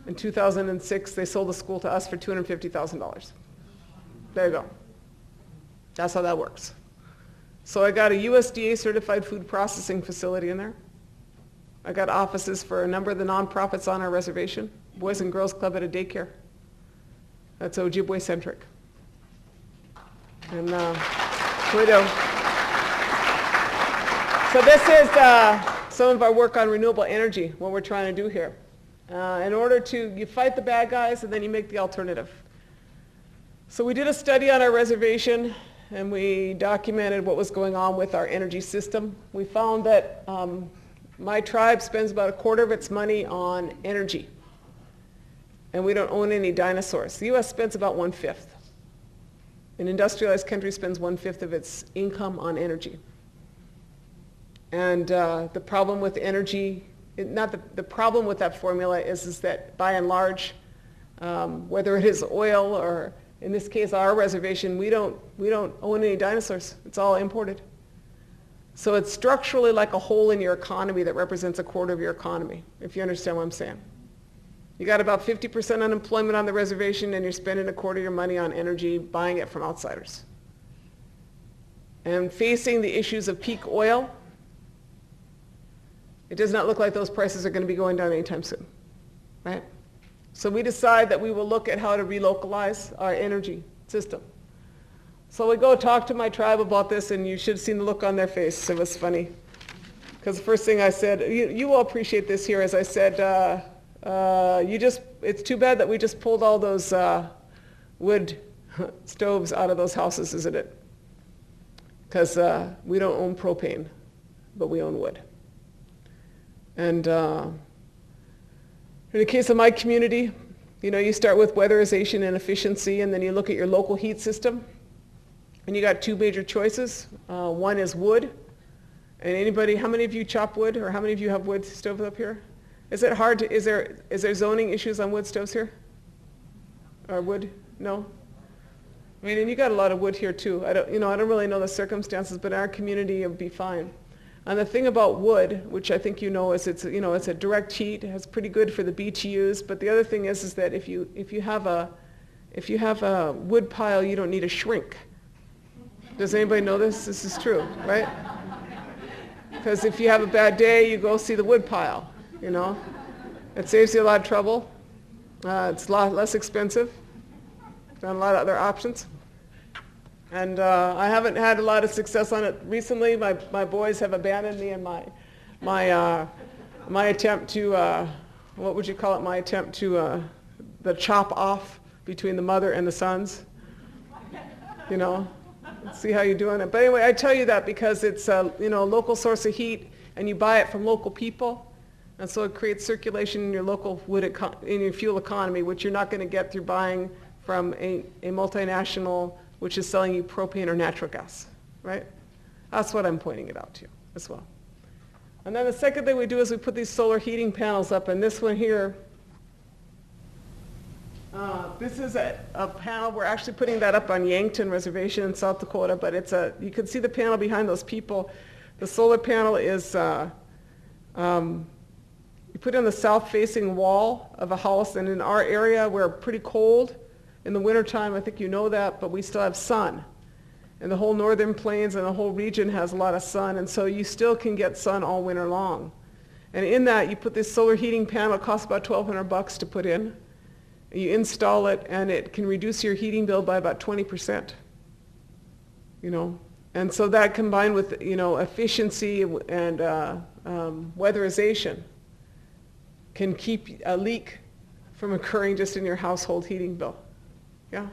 In 2006, they sold the school to us for $250,000. There you go. That's how that works. So I got a USDA certified food processing facility in there. I got offices for a number of the nonprofits on our reservation. Boys and Girls Club at a daycare. That's Ojibwe centric. And we do. So this is some of our work on renewable energy, what we're trying to do here. In order to, you fight the bad guys and then you make the alternative. So we did a study on our reservation and we documented what was going on with our energy system. We found that my tribe spends about a quarter of its money on energy. And we don't own any dinosaurs. The U.S. spends about 1/5. An industrialized country spends 1/5 of its income on energy. And the problem with energy, the problem with that formula is that by and large, whether it is oil or in this case our reservation, we don't own any dinosaurs. It's all imported. So it's structurally like a hole in your economy that represents a quarter of your economy, if you understand what I'm saying. You got about 50% unemployment on the reservation and you're spending a quarter of your money on energy, buying it from outsiders. And facing the issues of peak oil, it does not look like those prices are going to be going down anytime soon, right? So we decide that we will look at how to relocalize our energy system. So we go talk to my tribe about this, and you should have seen the look on their face. It was funny. Because the first thing I said, you will appreciate this here, as I said, it's too bad that we just pulled all those wood stoves out of those houses, isn't it? Because we don't own propane, but we own wood. And in the case of my community, you know, you start with weatherization and efficiency, and then you look at your local heat system. And you got two major choices. One is wood. And anybody, how many of you chop wood, or how many of you have wood stoves up here? Is it hard to, is there zoning issues on wood stoves here? Or wood? No? I mean, and you got a lot of wood here too. I don't really know the circumstances, but in our community it would be fine. And the thing about wood, which I think you know, is it's a direct heat. It's pretty good for the BTUs. But the other thing is that if you have a wood pile, you don't need a shrink. Does anybody know this? This is true, right? Because if you have a bad day, you go see the wood pile, you know. It saves you a lot of trouble. It's a lot less expensive than a lot of other options. And I haven't had a lot of success on it recently. My boys have abandoned me in my attempt to, what would you call it, my attempt to the chop off between the mother and the sons, you know. See how you're doing it. But anyway, I tell you that because it's a local source of heat, and you buy it from local people, and so it creates circulation in your local in your fuel economy, which you're not going to get through buying from a multinational which is selling you propane or natural gas, right? That's what I'm pointing it out to you as well. And then the second thing we do is we put these solar heating panels up, and this one here. This is a panel. We're actually putting that up on Yankton Reservation in South Dakota, but you can see the panel behind those people. The solar panel is, you put it on the south-facing wall of a house, and in our area, we're pretty cold in the wintertime. I think you know that, but we still have sun. And the whole northern plains and the whole region has a lot of sun, and so you still can get sun all winter long. And in that, you put this solar heating panel. It costs about $1,200 to put in. You install it, and it can reduce your heating bill by about 20%. You know, and so that combined with, you know, efficiency and weatherization can keep a leak from occurring just in your household heating bill. Yeah.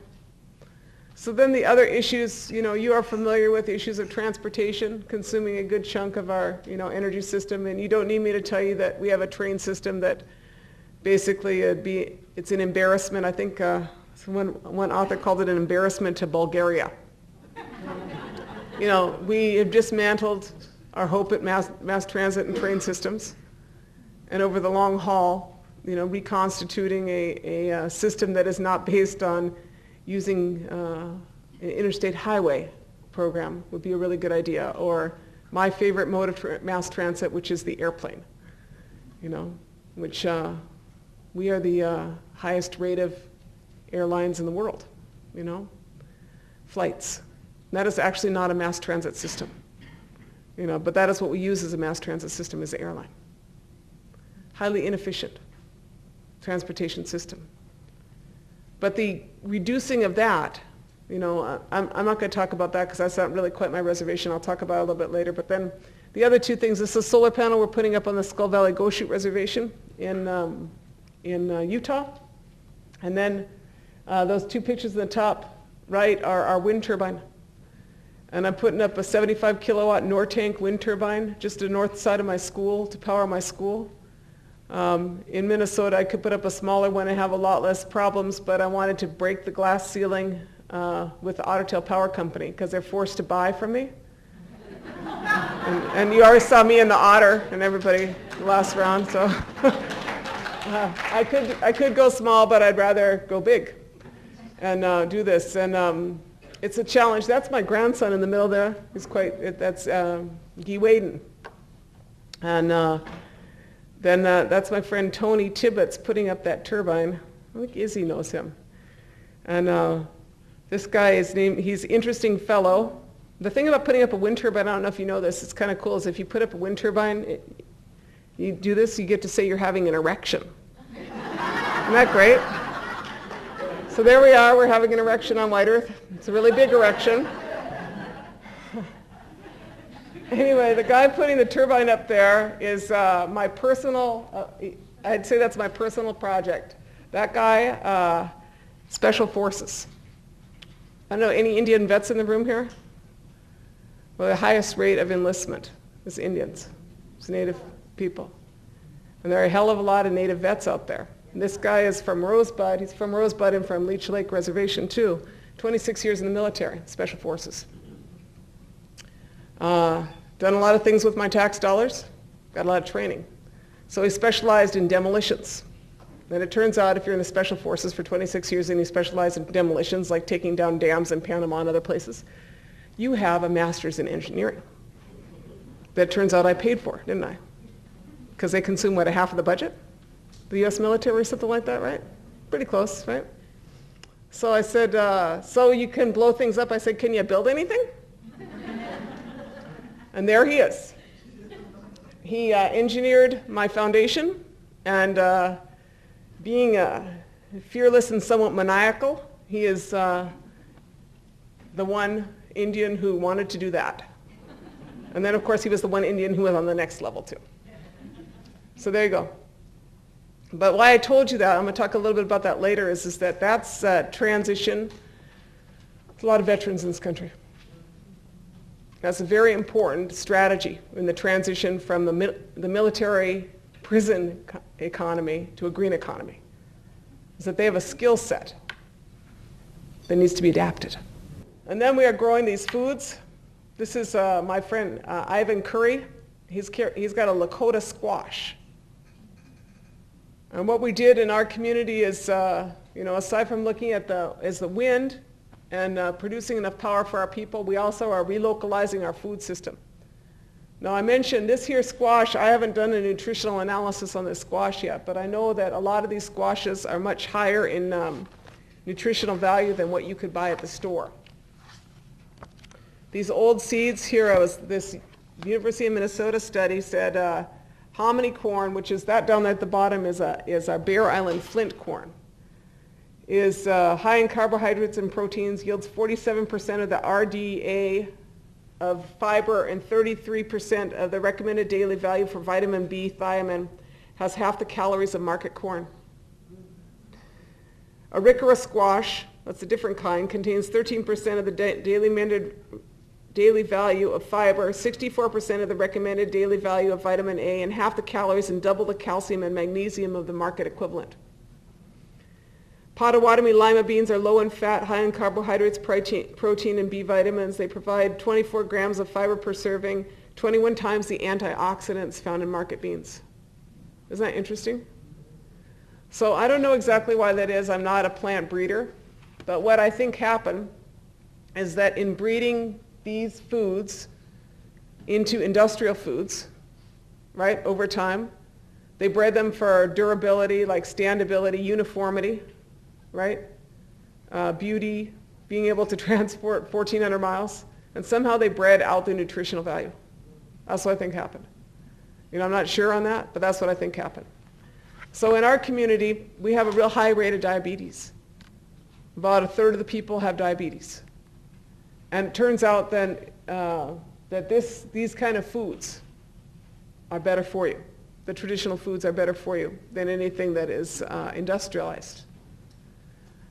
So then the other issues, you know, you are familiar with the issues of transportation, consuming a good chunk of our, you know, energy system, and you don't need me to tell you that we have a train system that basically it's an embarrassment. I think one author called it an embarrassment to Bulgaria. You know, we have dismantled our hope at mass transit and train systems, and over the long haul, you know, reconstituting a system that is not based on using an interstate highway program would be a really good idea, or my favorite mode of mass transit, which is the airplane, you know, which we are the highest rate of airlines in the world, you know, flights. That is actually not a mass transit system, you know, but that is what we use as a mass transit system, is the airline. Highly inefficient transportation system. But the reducing of that, you know, I'm not going to talk about that because that's not really quite my reservation. I'll talk about it a little bit later. But then the other two things, this is a solar panel we're putting up on the Skull Valley Goshute Reservation in Utah. And then those two pictures in the top right are our wind turbine. And I'm putting up a 75 kilowatt Nortank wind turbine just to the north side of my school to power my school. In Minnesota, I could put up a smaller one and have a lot less problems, but I wanted to break the glass ceiling with the Otter Tail Power Company because they're forced to buy from me. And you already saw me in the Otter and everybody last round, so I could go small, but I'd rather go big and do this. And it's a challenge. That's my grandson in the middle there. He's that's Guy Waden. And then that's my friend Tony Tibbetts putting up that turbine. I think Izzy knows him. And this guy he's an interesting fellow. The thing about putting up a wind turbine, I don't know if you know this, it's kind of cool, is if you put up a wind turbine, you do this, you get to say you're having an erection. Isn't that great? So there we are, we're having an erection on White Earth. It's a really big erection. Anyway, the guy putting the turbine up there is my personal, I'd say that's my personal project. That guy, Special Forces. I don't know, any Indian vets in the room here? Well, the highest rate of enlistment is Indians. It's Native people. And there are a hell of a lot of Native vets out there. And this guy is from Rosebud. He's from Rosebud and from Leech Lake Reservation too. 26 years in the military, Special Forces. Done a lot of things with my tax dollars. Got a lot of training. So he specialized in demolitions. And it turns out if you're in the Special Forces for 26 years and you specialize in demolitions, like taking down dams in Panama and other places, you have a master's in engineering. That turns out I paid for, didn't I? Because they consume, what, a half of the budget? The U.S. military or something like that, right? Pretty close, right? So I said, so you can blow things up. I said, can you build anything? And there he is. He engineered my foundation, and being fearless and somewhat maniacal, he is the one Indian who wanted to do that. And then, of course, he was the one Indian who was on the next level, too. So there you go. But why I told you that, I'm going to talk a little bit about that later, is that that's transition. There's a lot of veterans in this country. That's a very important strategy in the transition from the military prison economy to a green economy, is that they have a skill set that needs to be adapted. And then we are growing these foods. This is my friend Ivan Curry. He's got a Lakota squash. And what we did in our community is, aside from looking at the wind and producing enough power for our people, we also are relocalizing our food system. Now I mentioned this here squash, I haven't done a nutritional analysis on this squash yet, but I know that a lot of these squashes are much higher in nutritional value than what you could buy at the store. These old seeds here, this University of Minnesota study said hominy corn, which is that down there at the bottom, is a Bear Island flint corn. is high in carbohydrates and proteins, yields 47% of the RDA of fiber and 33% of the recommended daily value for vitamin B, thiamine, has half the calories of market corn. Auricera squash, that's a different kind, contains 13% of the daily value of fiber, 64% of the recommended daily value of vitamin A, and half the calories and double the calcium and magnesium of the market equivalent. Potawatomi lima beans are low in fat, high in carbohydrates, protein, and B vitamins. They provide 24 grams of fiber per serving, 21 times the antioxidants found in market beans. Isn't that interesting? So I don't know exactly why that is. I'm not a plant breeder. But what I think happened is that in breeding these foods into industrial foods, right, over time, they bred them for durability, like standability, uniformity, right? Beauty, being able to transport 1,400 miles. And somehow they bred out the nutritional value. That's what I think happened. You know, I'm not sure on that, but that's what I think happened. So in our community, we have a real high rate of diabetes. About a third of the people have diabetes. And it turns out then that these kind of foods are better for you. The traditional foods are better for you than anything that is industrialized.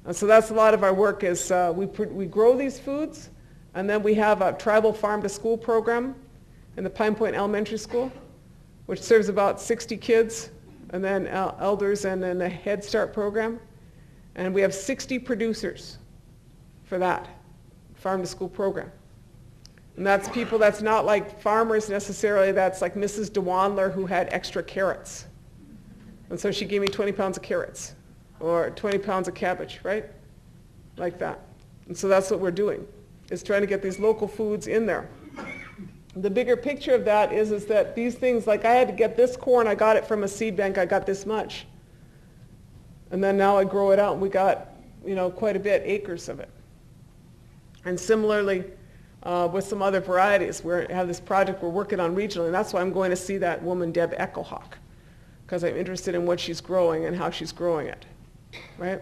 And so that's a lot of our work is we grow these foods, and then we have a tribal farm-to-school program in the Pine Point Elementary School, which serves about 60 kids, and then elders, and then a Head Start program. And we have 60 producers for that farm-to-school program. And that's people that's not like farmers necessarily, that's like Mrs. DeWandler who had extra carrots. And so she gave me 20 pounds of carrots, or 20 pounds of cabbage, right? Like that. And so that's what we're doing, is trying to get these local foods in there. The bigger picture of that is that these things, like I had to get this corn, I got it from a seed bank, I got this much. And then now I grow it out, and we got, you know, quite a bit, acres of it. And similarly, with some other varieties, we have this project we're working on regionally, and that's why I'm going to see that woman, Deb Echohawk, because I'm interested in what she's growing and how she's growing it, right?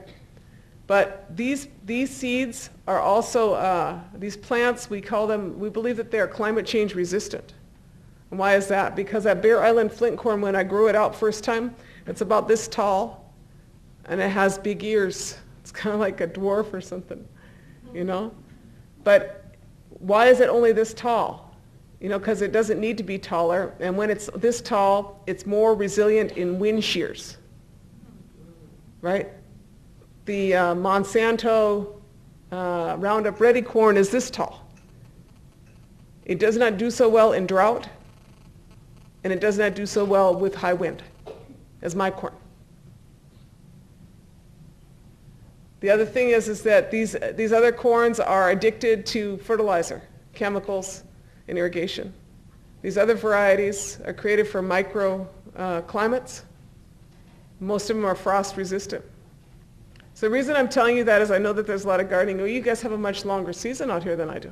But these seeds are also, these plants, we believe that they are climate change resistant. And why is that? Because that Bear Island flint corn, when I grew it out first time, it's about this tall, and it has big ears. It's kind of like a dwarf or something, you know? But why is it only this tall? You know, because it doesn't need to be taller, and when it's this tall, it's more resilient in wind shears, right? The Monsanto Roundup Ready corn is this tall. It does not do so well in drought, and it does not do so well with high wind as my corn. The other thing is that these other corns are addicted to fertilizer, chemicals, and irrigation. These other varieties are created for micro climates. Most of them are frost resistant. So the reason I'm telling you that is I know that there's a lot of gardening. Well, you guys have a much longer season out here than I do.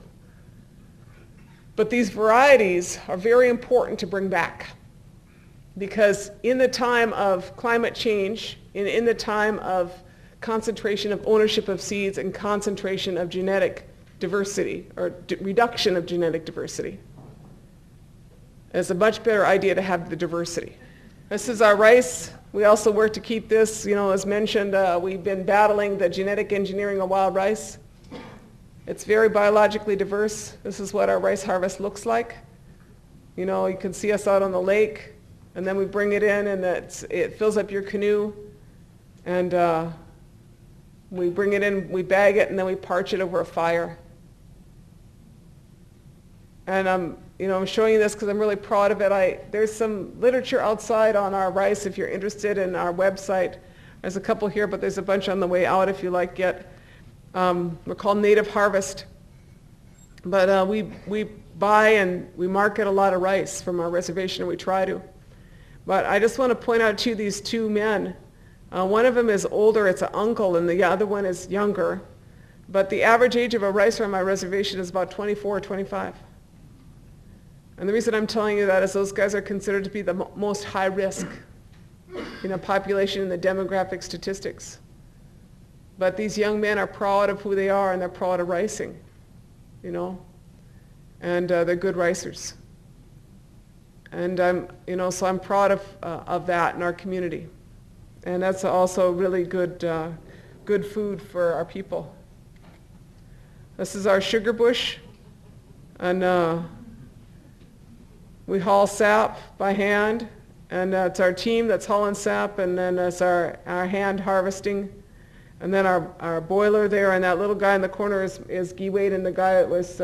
But these varieties are very important to bring back, because in the time of climate change, in the time of concentration of ownership of seeds and concentration of genetic diversity, or reduction of genetic diversity, it's a much better idea to have the diversity. This is our rice. We also work to keep this, you know, as mentioned, we've been battling the genetic engineering of wild rice. It's very biologically diverse. This is what our rice harvest looks like. You know, you can see us out on the lake, and then we bring it in, and it fills up your canoe, and we bring it in, we bag it, and then we parch it over a fire. And I'm showing you this because I'm really proud of it. There's some literature outside on our rice if you're interested in our website. There's a couple here, but there's a bunch on the way out if you like it. We're called Native Harvest. But we buy and we market a lot of rice from our reservation, or we try to. But I just want to point out to you these two men. One of them is older, it's an uncle, and the other one is younger. But the average age of a ricer on my reservation is about 24 or 25. And the reason I'm telling you that is those guys are considered to be the most high risk, population in the demographic statistics. But these young men are proud of who they are, and they're proud of ricing, you know, and they're good ricers. And so I'm proud of that in our community. And that's also really good food for our people. This is our sugar bush, and we haul sap by hand, and it's our team that's hauling sap, and then it's our hand harvesting. And then our boiler there, and that little guy in the corner is Guy Wade, and the guy that was,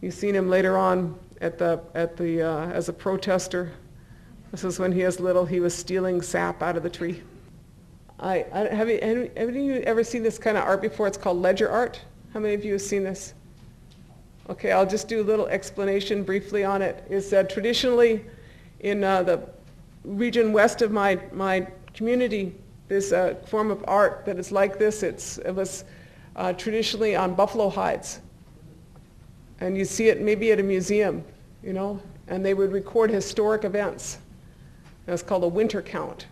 you've seen him later on as a protester. This is when he was little. He was stealing sap out of the tree. Have any of you ever seen this kind of art before? It's called ledger art. How many of you have seen this? Okay, I'll just do a little explanation briefly on it. Is traditionally in the region west of my community, there's a form of art that is like this. It was traditionally on buffalo hides. And you see it maybe at a museum, you know, and they would record historic events. It's called a winter count.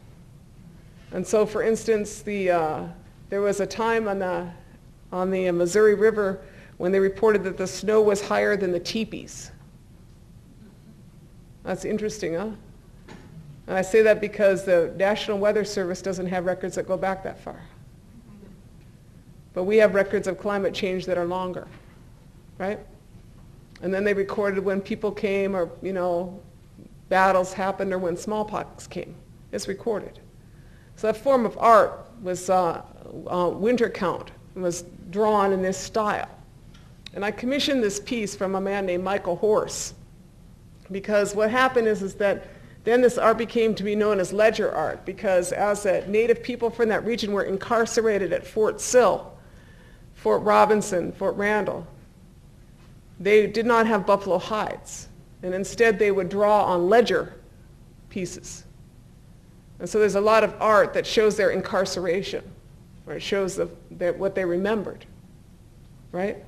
And so, for instance, there was a time on the Missouri River when they reported that the snow was higher than the teepees. That's interesting, huh? And I say that because the National Weather Service doesn't have records that go back that far. But we have records of climate change that are longer, right? And then they recorded when people came, or, you know, battles happened, or when smallpox came. It's recorded. So that form of art was winter count. It was drawn in this style. And I commissioned this piece from a man named Michael Horse, because what happened is that then this art became to be known as ledger art, because as Native people from that region were incarcerated at Fort Sill, Fort Robinson, Fort Randall, they did not have buffalo hides, and instead they would draw on ledger pieces. And so there's a lot of art that shows their incarceration, or it shows what they remembered, right?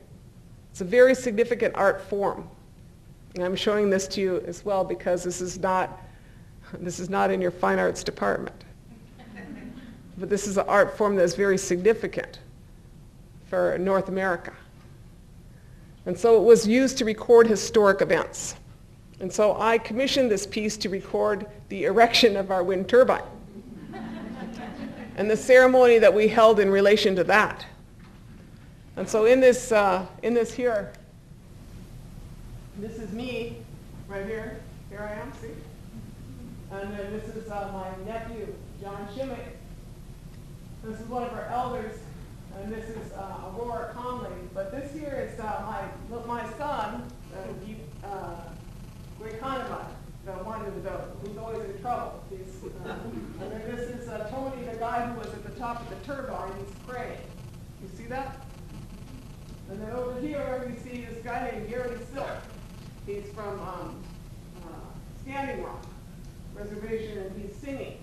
It's a very significant art form. And I'm showing this to you as well because this is not in your fine arts department. But this is an art form that's very significant for North America. And so it was used to record historic events. And so I commissioned this piece to record the erection of our wind turbine and the ceremony that we held in relation to that. And so in this here, this is me right here. Here I am, see? And then this is my nephew, John Shimmick. This is one of our elders, and this is Aurora Conley. But this here is my son, Greg Kahneman, who's always in trouble. And then this is Tony, the guy who was at the top of the turbine. He's praying. You see that? And then over here we see this guy named Gary Silk. He's from Standing Rock Reservation, and he's singing.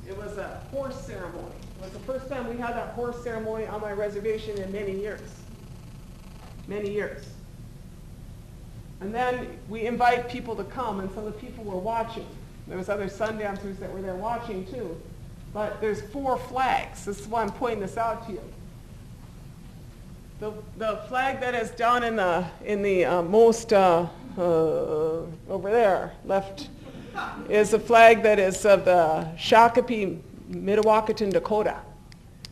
It was a horse ceremony. It was the first time we had that horse ceremony on my reservation in many years. Many years. And then we invite people to come, and so the people were watching. There was other Sundancers that were there watching too. But there's 4 flags. This is why I'm pointing this out to you. The flag that is down in the most over there left is a flag that is of the Shakopee Mdewakanton Dakota,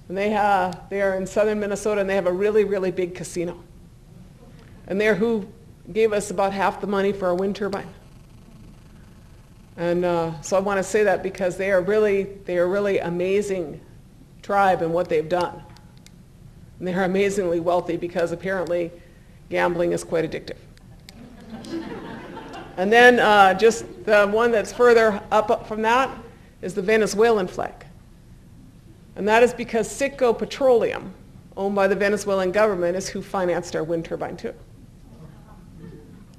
and they are in southern Minnesota, and they have a really, really big casino. And they're who gave us about half the money for our wind turbine. And so I want to say that because they are really amazing tribe in what they've done. And they're amazingly wealthy because apparently gambling is quite addictive. And then just the one that's further up from that is the Venezuelan flag. And that is because Citgo Petroleum, owned by the Venezuelan government, is who financed our wind turbine too.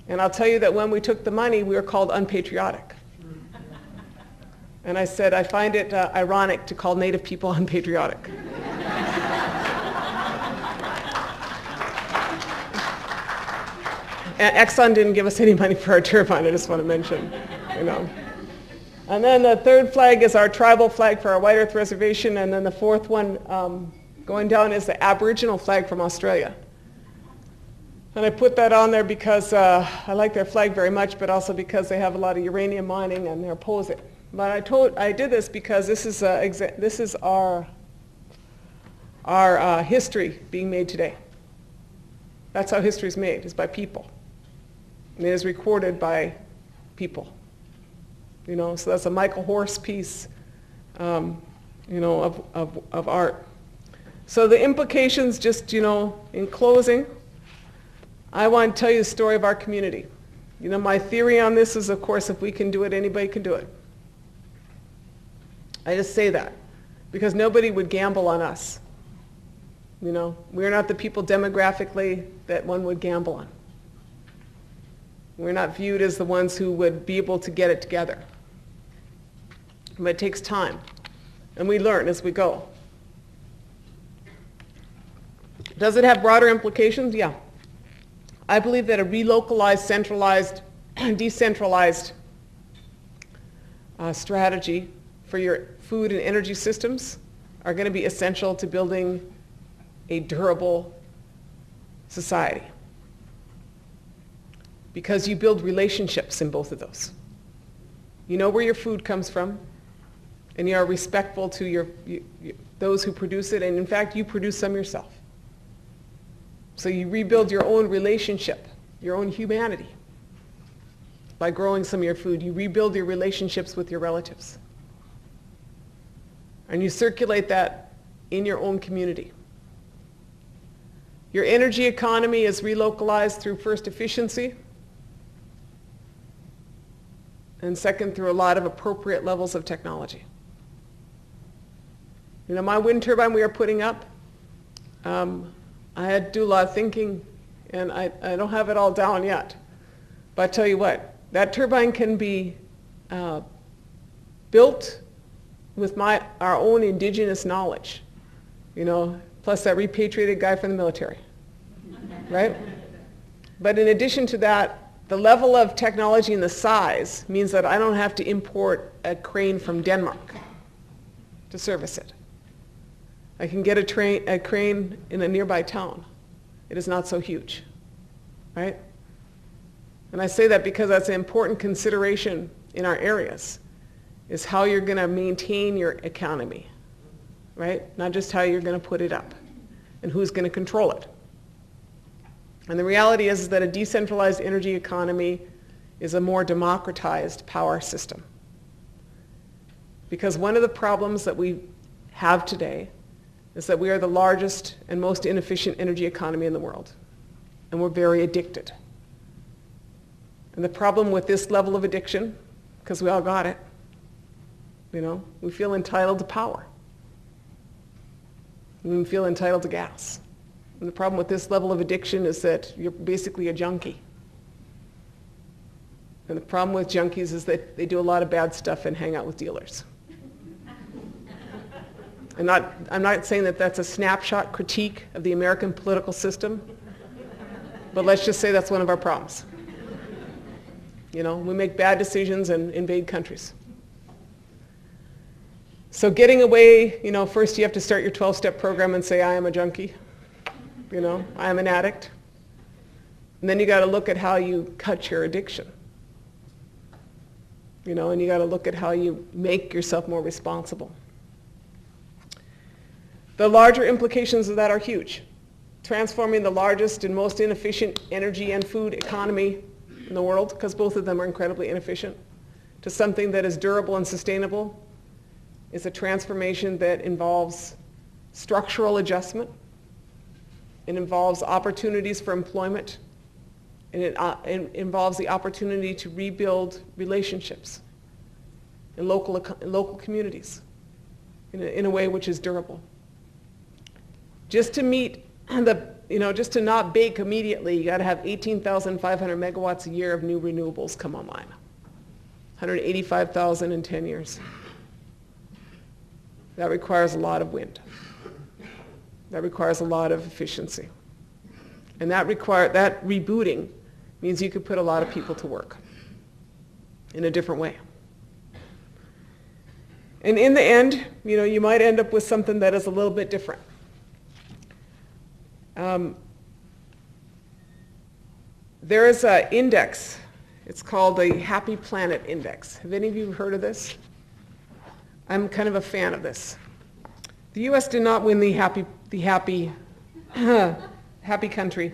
And I'll tell you that when we took the money, we were called unpatriotic. And I said, I find it ironic to call Native people unpatriotic. And Exxon didn't give us any money for our turbine, I just want to mention, you know. And then the third flag is our tribal flag for our White Earth Reservation, and then the fourth one going down is the Aboriginal flag from Australia. And I put that on there because I like their flag very much, but also because they have a lot of uranium mining and they oppose it. But I did this because this is our history being made today. That's how history is made, is by people. And it is recorded by people. You know, so that's a Michael Horse piece, you know, of art. So the implications, just, you know, in closing, I want to tell you the story of our community. You know, my theory on this is, of course, if we can do it, anybody can do it. I just say that because nobody would gamble on us. You know, we're not the people demographically that one would gamble on. We're not viewed as the ones who would be able to get it together. But it takes time, and we learn as we go. Does it have broader implications? Yeah. I believe that a relocalized, centralized, decentralized strategy for your food and energy systems are going to be essential to building a durable society. Because you build relationships in both of those. You know where your food comes from, and you are respectful to those who produce it, and in fact, you produce some yourself. So you rebuild your own relationship, your own humanity. By growing some of your food, you rebuild your relationships with your relatives. And you circulate that in your own community. Your energy economy is relocalized through, first, efficiency, and second, through a lot of appropriate levels of technology. You know, my wind turbine we are putting up, I had to do a lot of thinking, and I don't have it all down yet. But I tell you what, that turbine can be built with our own indigenous knowledge, you know, plus that repatriated guy from the military, right? But in addition to that, the level of technology and the size means that I don't have to import a crane from Denmark to service it. I can get a crane in a nearby town. It is not so huge, right? And I say that because that's an important consideration in our areas, is how you're going to maintain your economy, right? Not just how you're going to put it up and who's going to control it. And the reality is that a decentralized energy economy is a more democratized power system. Because one of the problems that we have today is that we are the largest and most inefficient energy economy in the world. And we're very addicted. And the problem with this level of addiction, because we all got it, you know, we feel entitled to power. We feel entitled to gas. And the problem with this level of addiction is that you're basically a junkie. And the problem with junkies is that they do a lot of bad stuff and hang out with dealers. I'm not saying that that's a snapshot critique of the American political system, but let's just say that's one of our problems. You know, we make bad decisions and invade countries. So getting away, you know, first you have to start your 12-step program and say, I am a junkie. You know, I am an addict. And then you got to look at how you cut your addiction. You know, and you got to look at how you make yourself more responsible. The larger implications of that are huge. Transforming the largest and most inefficient energy and food economy in the world, because both of them are incredibly inefficient, to something that is durable and sustainable is a transformation that involves structural adjustment. It involves opportunities for employment, and it involves the opportunity to rebuild relationships in local communities in a way which is durable. Just to meet just to not bake immediately, you got to have 18,500 megawatts a year of new renewables come online. 185,000 in 10 years. That requires a lot of wind. That requires a lot of efficiency. And that rebooting means you could put a lot of people to work in a different way. And in the end, you might end up with something that is a little bit different. There is an index. It's called the Happy Planet Index. Have any of you heard of this? I'm kind of a fan of this. The U.S. did not win the happy country.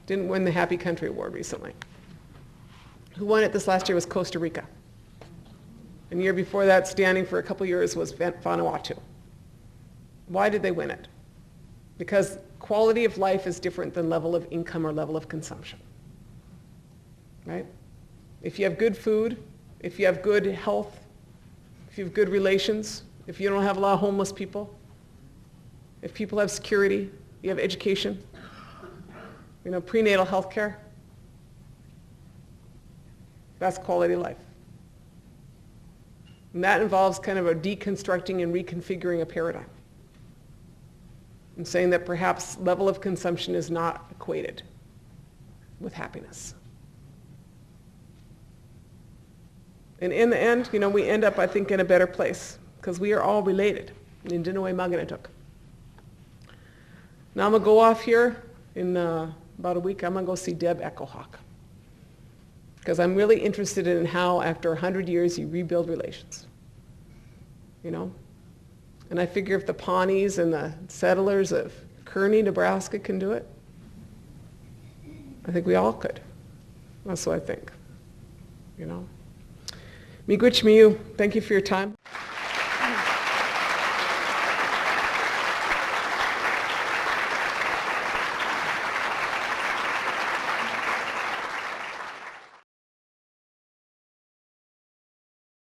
Didn't win the Happy Country Award recently. Who won it this last year was Costa Rica. And the year before that, standing for a couple years, was Vanuatu. Why did they win it? Because quality of life is different than level of income or level of consumption. Right? If you have good food, if you have good health, if you have good relations, if you don't have a lot of homeless people, if people have security, you have education, prenatal health care, that's quality of life. And that involves kind of a deconstructing and reconfiguring a paradigm. And saying that perhaps level of consumption is not equated with happiness. And in the end, we end up, I think, in a better place because we are all related. In Dinaway Maganatuk. Now I'm going to go off here in about a week. I'm going to go see Deb Echohawk because I'm really interested in how, after 100 years, you rebuild relations. And I figure if the Pawnees and the settlers of Kearney, Nebraska can do it, I think we all could. That's what I think. Miigwech miu. Thank you for your time.